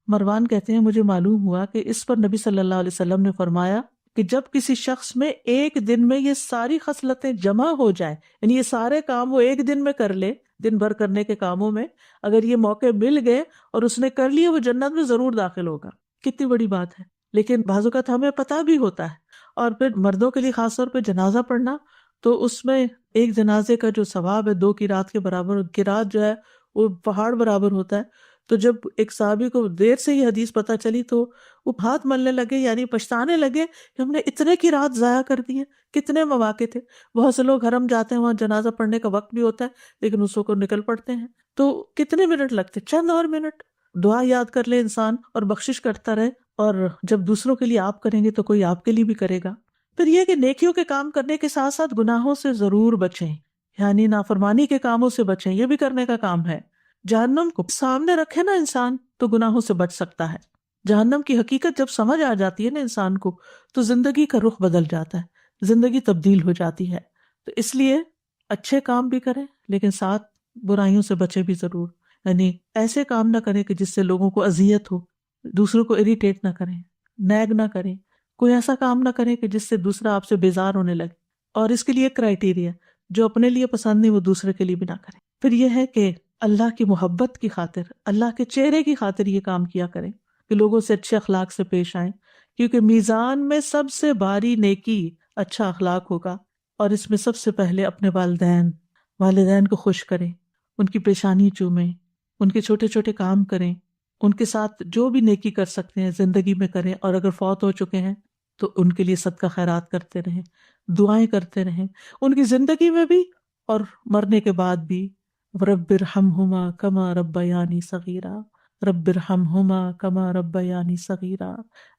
مروان کہتے ہیں مجھے معلوم ہوا کہ اس پر نبی صلی اللہ علیہ وسلم نے فرمایا کہ جب کسی شخص میں ایک دن میں یہ ساری خصلتیں جمع ہو جائیں، یعنی یہ سارے کام وہ ایک دن میں کر لے، دن بھر کرنے کے کاموں میں اگر یہ موقع مل گئے اور اس نے کر لیے، وہ جنت میں ضرور داخل ہوگا۔ کتنی بڑی بات ہے۔ لیکن بعض اوقات ہمیں پتہ بھی ہوتا ہے، اور پھر مردوں کے لیے خاص طور پہ جنازہ پڑھنا، تو اس میں ایک جنازے کا جو ثواب ہے 2 قرات کے برابر، قرات جو ہے وہ پہاڑ برابر ہوتا ہے۔ تو جب ایک صحابی کو دیر سے یہ حدیث پتہ چلی تو وہ ہاتھ ملنے لگے، یعنی پچھتانے لگے کہ ہم نے اتنے کی رات ضائع کر دی ہے، کتنے مواقع تھے۔ بہت سے لوگ حرم جاتے ہیں، وہاں جنازہ پڑھنے کا وقت بھی ہوتا ہے، لیکن اس کو نکل پڑتے ہیں، تو کتنے منٹ لگتے، چند اور منٹ۔ دعا یاد کر لے انسان اور بخشش کرتا رہے، اور جب دوسروں کے لیے آپ کریں گے تو کوئی آپ کے لیے بھی کرے گا۔ پھر یہ کہ نیکیوں کے کام کرنے کے ساتھ ساتھ گناہوں سے ضرور بچیں، یعنی نافرمانی کے کاموں سے بچیں، یہ بھی کرنے کا کام ہے۔ جہنم کو سامنے رکھے نا انسان تو گناہوں سے بچ سکتا ہے۔ جہنم کی حقیقت جب سمجھ آ جاتی ہے نا انسان کو، تو زندگی کا رخ بدل جاتا ہے، زندگی تبدیل ہو جاتی ہے۔ تو اس لیے اچھے کام بھی کریں، لیکن ساتھ برائیوں سے بچے بھی ضرور، یعنی ایسے کام نہ کریں کہ جس سے لوگوں کو اذیت ہو، دوسروں کو اریٹیٹ نہ کریں، نیگ نہ کریں، کوئی ایسا کام نہ کریں کہ جس سے دوسرا آپ سے بیزار ہونے لگے۔ اور اس کے لیے کرائیٹیریا، جو اپنے لیے پسند نہیں وہ دوسرے کے لیے بھی نہ کریں۔ پھر یہ ہے کہ اللہ کی محبت کی خاطر، اللہ کے چہرے کی خاطر یہ کام کیا کریں کہ لوگوں سے اچھے اخلاق سے پیش آئیں، کیونکہ میزان میں سب سے بھاری نیکی اچھا اخلاق ہوگا، اور اس میں سب سے پہلے اپنے والدین کو خوش کریں، ان کی پیشانی چومیں، ان کے چھوٹے چھوٹے کام کریں، ان کے ساتھ جو بھی نیکی کر سکتے ہیں زندگی میں کریں، اور اگر فوت ہو چکے ہیں تو ان کے لیے صدقہ خیرات کرتے رہیں، دعائیں کرتے رہیں، ان کی زندگی میں بھی اور مرنے کے بعد بھی۔ رب ارحمہما کما ربیانی صغیرا، رب ارحمہما کما ربیانی صغیرا،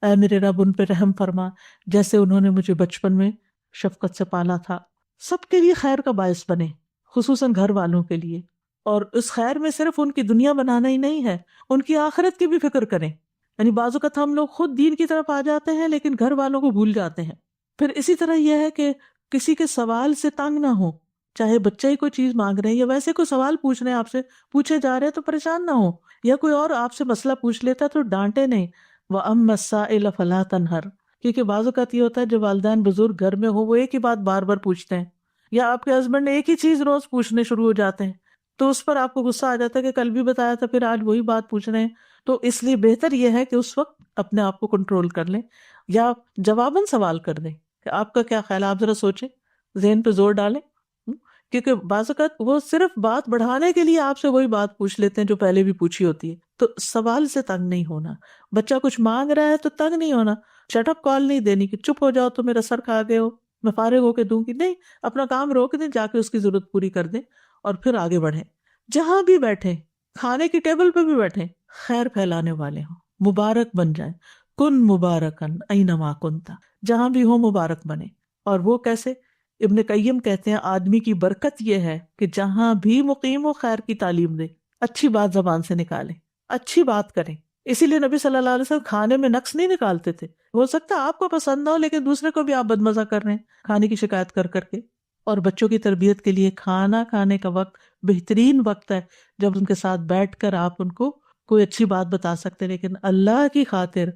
اے میرے رب ان پہ رحم فرما جیسے انہوں نے مجھے بچپن میں شفقت سے پالا تھا۔ سب کے لیے خیر کا باعث بنے، خصوصاً گھر والوں کے لیے، اور اس خیر میں صرف ان کی دنیا بنانا ہی نہیں ہے، ان کی آخرت کی بھی فکر کریں۔ یعنی بعض اوقات ہم لوگ خود دین کی طرف آ جاتے ہیں لیکن گھر والوں کو بھول جاتے ہیں۔ پھر اسی طرح یہ ہے کہ کسی کے سوال سے تنگ نہ ہو، چاہے بچہ ہی کوئی چیز مانگ رہے ہیں یا ویسے کوئی سوال پوچھ رہے ہیں، آپ سے پوچھے جا رہے ہیں تو پریشان نہ ہو، یا کوئی اور آپ سے مسئلہ پوچھ لیتا ہے تو ڈانٹے نہیں۔ وَأَمَّا السَّائِلَ فَلَا تَنْهَرْ، کیونکہ بعض اوقات یہ ہوتا ہے جو والدین بزرگ گھر میں ہو وہ ایک ہی بات بار بار پوچھتے ہیں، یا آپ کے ہسبینڈ نے ایک ہی چیز روز پوچھنے شروع ہو جاتے ہیں، تو اس پر آپ کو غصہ آ جاتا ہے کہ کل بھی بتایا تھا پھر آج وہی بات پوچھ رہے ہیں۔ تو اس لیے بہتر یہ ہے کہ اس وقت اپنے آپ کو کنٹرول کر لیں، یا جواباً سوال کر دیں کہ آپ کا کیا خیال ہے، آپ ذرا سوچیں، ذہن پہ زور ڈالیں، کیونکہ بعض اوقات وہ صرف بات بڑھانے کے لیے آپ سے وہی بات پوچھ لیتے ہیں جو پہلے بھی پوچھی ہوتی ہے۔ تو سوال سے تنگ نہیں ہونا، بچہ کچھ مانگ رہا ہے تو تنگ نہیں ہونا، شٹ اپ کال نہیں دینی کہ چپ ہو جاؤ تو میرا سر کھا گئے ہو، میں فارغ ہو کے دوں گی، نہیں، اپنا کام روک دیں، جا کے اس کی ضرورت پوری کر دیں اور پھر آگے بڑھیں۔ جہاں بھی بیٹھیں، کھانے کی ٹیبل پہ بھی بیٹھیں، خیر پھیلانے والے ہوں، مبارک بن جائیں، کن مبارکن اینما کنتا، جہاں بھی ہو مبارک بنے۔ اور وہ کیسے؟ ابن قیم کہتے ہیں آدمی کی برکت یہ ہے کہ جہاں بھی مقیم ہو خیر کی تعلیم دے، اچھی بات زبان سے نکالیں، اچھی بات کریں۔ اسی لیے نبی صلی اللہ علیہ وسلم کھانے میں نقص نہیں نکالتے تھے۔ ہو سکتا ہے آپ کو پسند نہ ہو لیکن دوسرے کو بھی آپ بدمزہ کر رہے ہیں کھانے کی شکایت کر کر کے۔ اور بچوں کی تربیت کے لیے کھانا کھانے کا وقت بہترین وقت ہے جب ان کے ساتھ بیٹھ کر آپ ان کو کوئی اچھی بات بتا سکتے ہیں، لیکن اللہ کی خاطر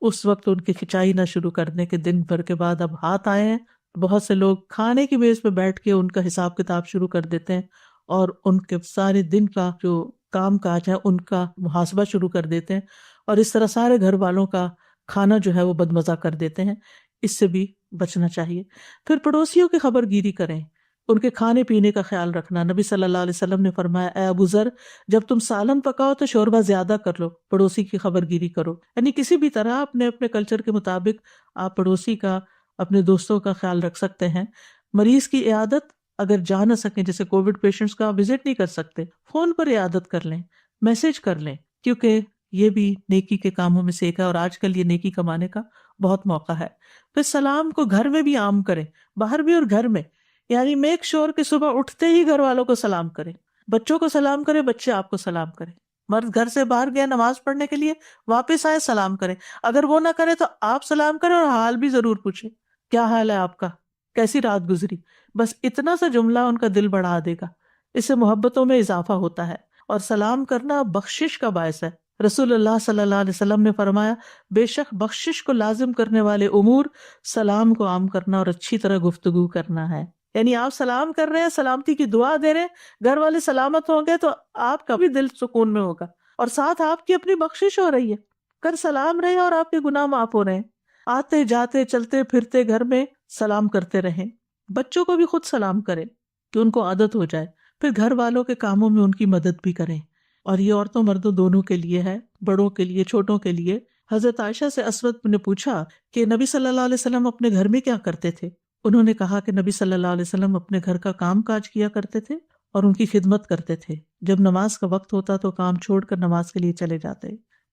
اس وقت ان کی کھچائی نہ شروع کرنے کے دن بھر کے بعد اب ہاتھ آئے ہیں۔ بہت سے لوگ کھانے کی میز پہ بیٹھ کے ان کا حساب کتاب شروع کر دیتے ہیں اور ان کے سارے دن کا جو کام کاج ہے ان کا محاسبہ شروع کر دیتے ہیں، اور اس طرح سارے گھر والوں کا کھانا جو ہے وہ بدمزہ کر دیتے ہیں۔ اس سے بھی بچنا چاہیے۔ پھر پڑوسیوں کی خبر گیری کریں، ان کے کھانے پینے کا خیال رکھنا۔ نبی صلی اللہ علیہ وسلم نے فرمایا اے ابو ذر، جب تم سالن پکاؤ تو شوربہ زیادہ کر لو، پڑوسی کی خبر گیری کرو۔ یعنی کسی بھی طرح اپنے اپنے کلچر کے مطابق آپ پڑوسی کا، اپنے دوستوں کا خیال رکھ سکتے ہیں۔ مریض کی عیادت اگر جا نہ سکیں، جیسے کووڈ پیشنٹس کا وزٹ نہیں کر سکتے، فون پر عیادت کر لیں، میسج کر لیں، کیونکہ یہ بھی نیکی کے کاموں میں سے ایک ہے اور آج کل یہ نیکی کمانے کا بہت موقع ہے۔ پھر سلام کو گھر میں بھی عام کریں، باہر بھی اور گھر میں۔ یعنی میک شور کہ صبح اٹھتے ہی گھر والوں کو سلام کریں، بچوں کو سلام کریں، بچے آپ کو سلام کریں، مرد گھر سے باہر گیا نماز پڑھنے کے لیے، واپس آئے سلام کریں، اگر وہ نہ کرے تو آپ سلام کریں اور حال بھی ضرور پوچھیں، کیا حال ہے آپ کا، کیسی رات گزری. بس اتنا سا جملہ ان کا دل بڑھا دے گا، اس سے محبتوں میں اضافہ ہوتا ہے. اور سلام کرنا بخشش کا باعث ہے. رسول اللہ صلی اللہ علیہ وسلم نے فرمایا بے شک بخشش کو لازم کرنے والے امور سلام کو عام کرنا اور اچھی طرح گفتگو کرنا ہے. یعنی آپ سلام کر رہے ہیں، سلامتی کی دعا دے رہے ہیں، گھر والے سلامت ہوں گے تو آپ کا بھی دل سکون میں ہوگا، اور ساتھ آپ کی اپنی بخشش ہو رہی ہے. کر سلام رہے اور آپ کے گناہ معاف ہو رہے ہیں. آتے جاتے چلتے پھرتے گھر میں سلام کرتے رہیں. بچوں کو بھی خود سلام کریں کہ ان کو عادت ہو جائے. پھر گھر والوں کے کاموں میں ان کی مدد بھی کریں. اور یہ عورتوں مردوں دونوں کے لیے ہے، بڑوں کے لیے چھوٹوں کے لیے. حضرت عائشہ سے اسود نے پوچھا کہ نبی صلی اللہ علیہ وسلم اپنے گھر میں کیا کرتے تھے؟ انہوں نے کہا کہ نبی صلی اللہ علیہ وسلم اپنے گھر کا کام کاج کیا کرتے تھے اور ان کی خدمت کرتے تھے. جب نماز کا وقت ہوتا تو کام چھوڑ کر نماز کے لیے چلے جاتے.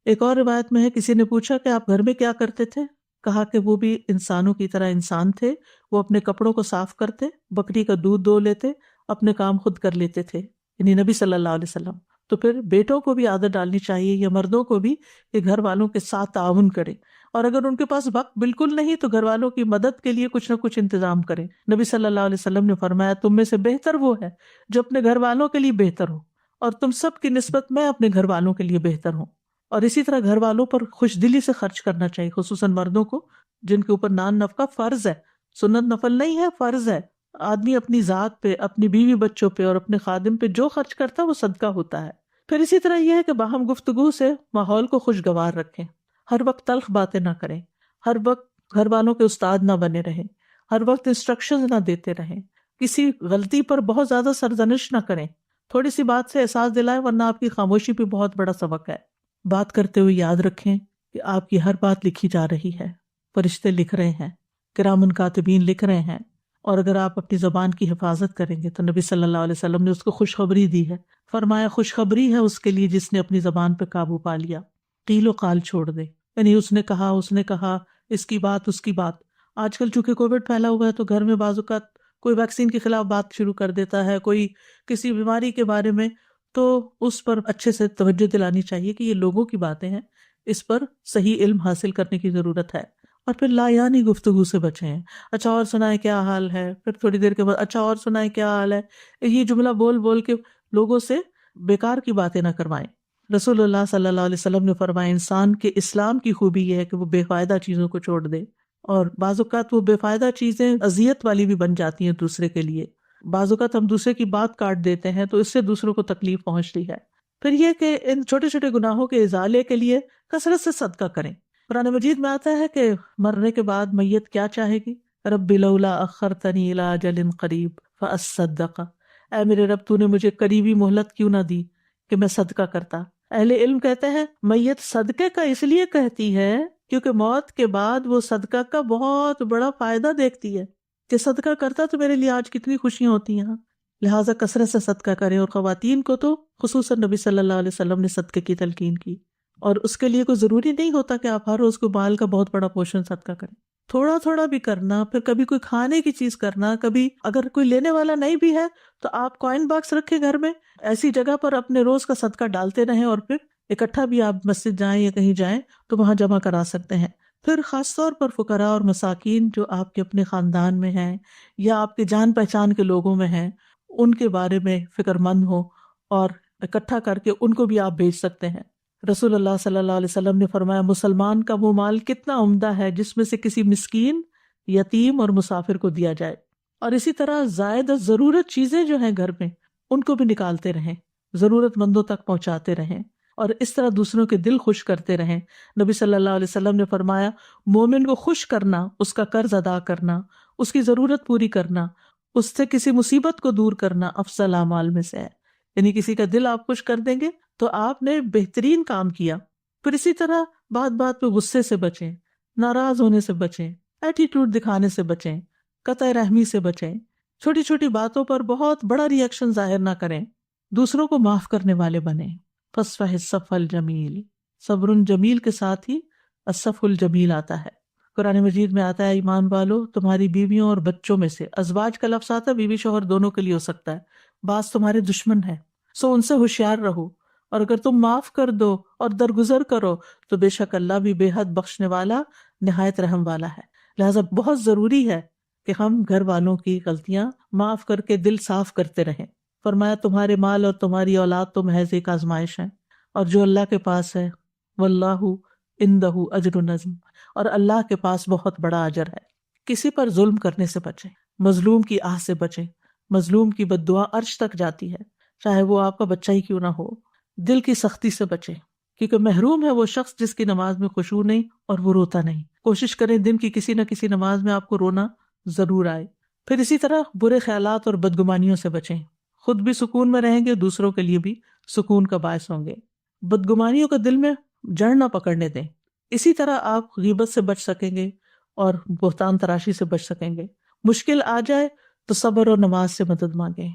ایک اور روایت میں ہے کسی نے پوچھا کہ آپ گھر میں کیا کرتے تھے؟ کہا کہ وہ بھی انسانوں کی طرح انسان تھے، وہ اپنے کپڑوں کو صاف کرتے، بکری کا دودھ دو لیتے، اپنے کام خود کر لیتے تھے، یعنی نبی صلی اللہ علیہ وسلم. تو پھر بیٹوں کو بھی عادت ڈالنی چاہیے یا مردوں کو بھی کہ گھر والوں کے ساتھ تعاون کریں، اور اگر ان کے پاس وقت بالکل نہیں تو گھر والوں کی مدد کے لیے کچھ نہ کچھ انتظام کریں. نبی صلی اللہ علیہ وسلم نے فرمایا تم میں سے بہتر وہ ہے جو اپنے گھر والوں کے لیے بہتر ہو، اور تم سب کی نسبت میں اپنے گھر والوں کے لیے بہتر ہوں. اور اسی طرح گھر والوں پر خوش دلی سے خرچ کرنا چاہیے، خصوصاً مردوں کو جن کے اوپر نان نفقہ فرض ہے، سنت نفل نہیں ہے، فرض ہے. آدمی اپنی ذات پہ، اپنی بیوی بچوں پہ اور اپنے خادم پہ جو خرچ کرتا ہے وہ صدقہ ہوتا ہے. پھر اسی طرح یہ ہے کہ باہم گفتگو سے ماحول کو خوشگوار رکھیں. ہر وقت تلخ باتیں نہ کریں، ہر وقت گھر والوں کے استاد نہ بنے رہیں، ہر وقت انسٹرکشنز نہ دیتے رہیں، کسی غلطی پر بہت زیادہ سرزنش نہ کریں. تھوڑی سی بات سے احساس دلائیں ورنہ آپ کی خاموشی بھی بہت بڑا سبق ہے. بات کرتے ہوئے یاد رکھیں کہ آپ کی ہر بات لکھی جا رہی ہے، فرشتے لکھ رہے ہیں، کرامن کاتبین لکھ رہے ہیں. اور اگر آپ اپنی زبان کی حفاظت کریں گے تو نبی صلی اللہ علیہ وسلم نے اس کو خوشخبری دی ہے، فرمایا خوشخبری ہے اس کے لیے جس نے اپنی زبان پہ قابو پا لیا، قیل و قال چھوڑ دے. یعنی اس نے کہا اس کی بات اس کی بات. آج کل چونکہ کووڈ پھیلا ہوا ہے تو گھر میں بعض اوقات کوئی ویکسین کے خلاف بات شروع کر دیتا ہے، کوئی کسی بیماری کے بارے میں، تو اس پر اچھے سے توجہ دلانی چاہیے کہ یہ لوگوں کی باتیں ہیں، اس پر صحیح علم حاصل کرنے کی ضرورت ہے. اور پھر لا یعنی گفتگو سے بچیں. اچھا اور سنائیں کیا حال ہے، پھر تھوڑی دیر کے بعد اچھا اور سنائیں کیا حال ہے. یہ جملہ بول بول کے لوگوں سے بیکار کی باتیں نہ کروائیں. رسول اللہ صلی اللہ علیہ وسلم نے فرمایا انسان کے اسلام کی خوبی یہ ہے کہ وہ بے فائدہ چیزوں کو چھوڑ دے، اور بعض اوقات وہ بے فائدہ چیزیں اذیت والی بھی بن جاتی ہیں دوسرے کے لیے. بعض اوقات ہم دوسرے کی بات کاٹ دیتے ہیں تو اس سے دوسروں کو تکلیف پہنچتی ہے. پھر یہ کہ ان چھوٹے چھوٹے گناہوں کے ازالے کے لیے کثرت سے صدقہ کریں. قرآن مجید میں آتا ہے کہ مرنے کے بعد میت کیا چاہے گی؟ رب لولا اخرتنی الی اجل قریب فاصدق، اے میرے رب تو نے مجھے قریبی مہلت کیوں نہ دی کہ میں صدقہ کرتا. اہل علم کہتے ہیں میت صدقے کا اس لیے کہتی ہے کیونکہ موت کے بعد وہ صدقہ کا بہت بڑا فائدہ دیکھتی ہے کہ صدقہ کرتا تو میرے لیے آج کتنی خوشیاں ہوتی ہیں. لہٰذا کثرت سے صدقہ کریں. اور خواتین کو تو خصوصاً نبی صلی اللہ علیہ وسلم نے صدقے کی تلقین کی، اور اس کے لیے کوئی ضروری نہیں ہوتا کہ آپ ہر روز کو مال کا بہت بڑا پورشن صدقہ کریں. تھوڑا تھوڑا بھی کرنا، پھر کبھی کوئی کھانے کی چیز کرنا، کبھی اگر کوئی لینے والا نہیں بھی ہے تو آپ کوائن باکس رکھیں گھر میں، ایسی جگہ پر اپنے روز کا صدقہ ڈالتے رہیں، اور پھر اکٹھا بھی آپ مسجد جائیں یا کہیں جائیں تو وہاں جمع کرا سکتے ہیں. پھر خاص طور پر فقراء اور مساکین جو آپ کے اپنے خاندان میں ہیں یا آپ کے جان پہچان کے لوگوں میں ہیں، ان کے بارے میں فکر مند ہو اور اکٹھا کر کے ان کو بھی آپ بھیج سکتے ہیں. رسول اللہ صلی اللہ علیہ وسلم نے فرمایا مسلمان کا وہ مال کتنا عمدہ ہے جس میں سے کسی مسکین، یتیم اور مسافر کو دیا جائے. اور اسی طرح زائد ضرورت چیزیں جو ہیں گھر میں ان کو بھی نکالتے رہیں، ضرورت مندوں تک پہنچاتے رہیں، اور اس طرح دوسروں کے دل خوش کرتے رہیں. نبی صلی اللہ علیہ وسلم نے فرمایا مومن کو خوش کرنا، اس کا قرض ادا کرنا، اس کی ضرورت پوری کرنا، اس سے کسی مصیبت کو دور کرنا افضل اعمال میں سے ہے. یعنی کسی کا دل آپ خوش کر دیں گے تو آپ نے بہترین کام کیا. پھر اسی طرح بات بات پہ غصے سے بچیں، ناراض ہونے سے بچیں، ایٹیٹیوڈ دکھانے سے بچیں، قطع رحمی سے بچیں، چھوٹی چھوٹی باتوں پر بہت بڑا ری ایکشن ظاہر نہ کریں، دوسروں کو معاف کرنے والے بنیں. فاصفح الصفح الجمیل، صبر جمیل کے ساتھ ہی الصفح الجمیل آتا ہے. قرآن مجید میں آتا ہے ایمان والو تمہاری بیویوں اور بچوں میں سے، ازواج کا لفظ آتا ہے، بیوی شوہر دونوں کے لیے ہو سکتا ہے، بعض تمہارے دشمن ہے، سو ان سے ہوشیار رہو، اور اگر تم معاف کر دو اور درگزر کرو تو بے شک اللہ بھی بے حد بخشنے والا نہایت رحم والا ہے۔ لہٰذا بہت ضروری ہے کہ ہم گھر والوں کی غلطیاں معاف کر کے دل صاف کرتے رہیں۔ فرمایا تمہارے مال اور تمہاری اولاد تو محض ایک آزمائش ہے، اور جو اللہ کے پاس ہے واللہ عندہ اجر عظیم، اور اللہ کے پاس بہت بڑا اجر ہے۔ کسی پر ظلم کرنے سے بچیں، مظلوم کی آہ سے بچیں، مظلوم کی بد دعا عرش تک جاتی ہے، چاہے وہ آپ کا بچہ ہی کیوں نہ ہو۔ دل کی سختی سے بچیں، کیونکہ محروم ہے وہ شخص جس کی نماز میں خشوع نہیں اور وہ روتا نہیں۔ کوشش کریں دن کی کسی نہ کسی نماز میں آپ کو رونا ضرور آئے۔ پھر اسی طرح برے خیالات اور بدگمانیوں سے بچیں، خود بھی سکون میں رہیں گے، دوسروں کے لیے بھی سکون کا باعث ہوں گے۔ بدگمانیوں کا دل میں جڑ نہ پکڑنے دیں، اسی طرح آپ غیبت سے بچ سکیں گے اور بہتان تراشی سے بچ سکیں گے۔ مشکل آ جائے تو صبر اور نماز سے مدد مانگیں۔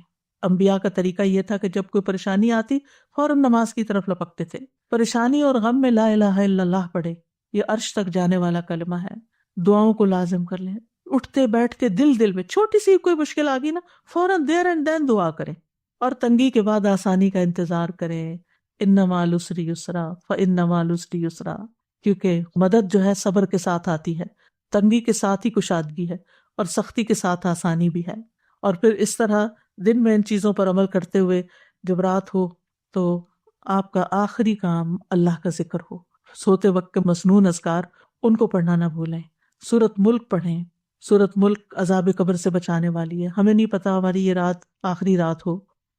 انبیاء کا طریقہ یہ تھا کہ جب کوئی پریشانی آتی فوراً نماز کی طرف لپکتے تھے۔ پریشانی اور غم میں لا الہ الا اللہ پڑھے، یہ عرش تک جانے والا کلمہ ہے۔ دعاؤں کو لازم کر لیں، اٹھتے بیٹھ کے دل میں چھوٹی سی کوئی مشکل آ گئی نا فوراً دیر اینڈ دین دعا کریں، اور تنگی کے بعد آسانی کا انتظار کریں۔ ان مع العسر یسرا فان مع العسر یسرا، کیونکہ مدد جو ہے صبر کے ساتھ آتی ہے، تنگی کے ساتھ ہی کشادگی ہے، اور سختی کے ساتھ آسانی بھی ہے۔ اور پھر اس طرح دن میں ان چیزوں پر عمل کرتے ہوئے جب رات ہو تو آپ کا آخری کام اللہ کا ذکر ہو۔ سوتے وقت کے مسنون اذکار ان کو پڑھنا نہ بھولیں۔ سورۃ ملک پڑھیں، سورۃ ملک عذاب قبر سے بچانے والی ہے۔ ہمیں نہیں پتا ہماری یہ رات آخری رات ہو،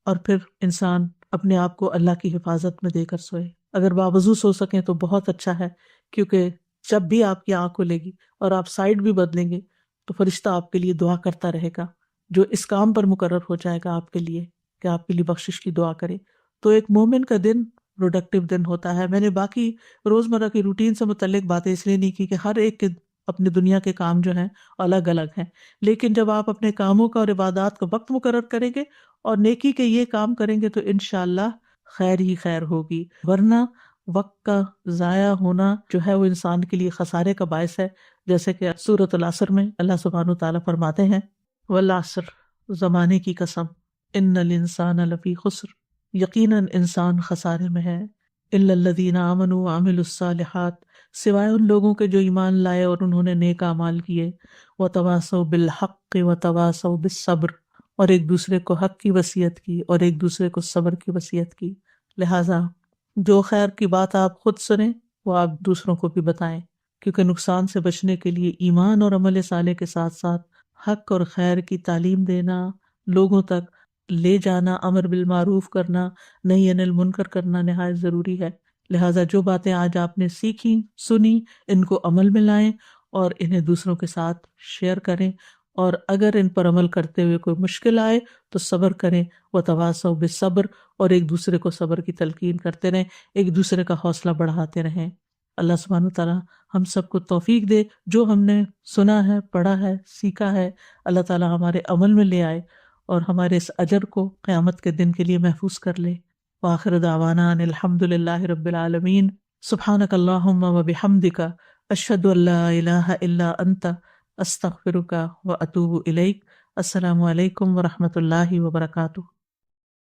اور پھر انسان اپنے آپ کو اللہ کی حفاظت میں دے کر سوئے۔ اگر باوضو سو سکیں تو بہت اچھا ہے، کیونکہ جب بھی آپ کی آنکھ کھلے گی اور آپ سائڈ بھی بدلیں گے تو فرشتہ آپ کے لیے دعا کرتا رہے گا، جو اس کام پر مقرر ہو جائے گا آپ کے لیے کہ آپ کے لیے بخشش کی دعا کرے۔ تو ایک مومن کا دن پروڈکٹیو دن ہوتا ہے۔ میں نے باقی روزمرہ کی روٹین سے متعلق باتیں اس لیے نہیں کی کہ ہر ایک کے اپنی دنیا کے کام جو ہیں الگ الگ ہیں، لیکن جب آپ اپنے کاموں کا اور عبادات کا وقت مقرر کریں گے اور نیکی کے یہ کام کریں گے تو انشاءاللہ خیر ہی خیر ہوگی، ورنہ وقت کا ضائع ہونا جو ہے وہ انسان کے لیے خسارے کا باعث ہے۔ جیسے کہ سورۃ العصر میں اللہ سبحانہ وتعالیٰ فرماتے ہیں والعصر، زمانے کی قسم، ان الانسان لفی خسر، یقیناً انسان خسارے میں ہے، الا الذین آمنوا وعملوا الصالحات، سوائے ان لوگوں کے جو ایمان لائے اور انہوں نے نیک اعمال کیے، وتواصوا بالحق وتواصوا بالصبر، اور ایک دوسرے کو حق کی وصیت کی اور ایک دوسرے کو صبر کی وصیت کی۔ لہٰذا جو خیر کی بات آپ خود سنیں وہ آپ دوسروں کو بھی بتائیں، کیونکہ نقصان سے بچنے کے لیے ایمان اور عمل صالح کے ساتھ ساتھ حق اور خیر کی تعلیم دینا، لوگوں تک لے جانا، امر بالمعروف کرنا، نہی عن المنکر کرنا نہایت ضروری ہے۔ لہٰذا جو باتیں آج آپ نے سیکھی سنی ان کو عمل میں لائیں اور انہیں دوسروں کے ساتھ شیئر کریں، اور اگر ان پر عمل کرتے ہوئے کوئی مشکل آئے تو صبر کریں، وتواصوا بالصبر، اور ایک دوسرے کو صبر کی تلقین کرتے رہیں، ایک دوسرے کا حوصلہ بڑھاتے رہیں۔ اللہ سبحانہ تعالیٰ ہم سب کو توفیق دے، جو ہم نے سنا ہے، پڑھا ہے، سیکھا ہے، اللہ تعالیٰ ہمارے عمل میں لے آئے اور ہمارے اس اجر کو قیامت کے دن کے لیے محفوظ کر لے۔ وآخر دعوانا ان الحمد للہ رب العالمین، سبحانک اللہم وبحمدک، اشہد ان لا الہ الا انت، استغفرک واتوب الیک۔ السلام علیکم ورحمۃ اللہ وبرکاتہ۔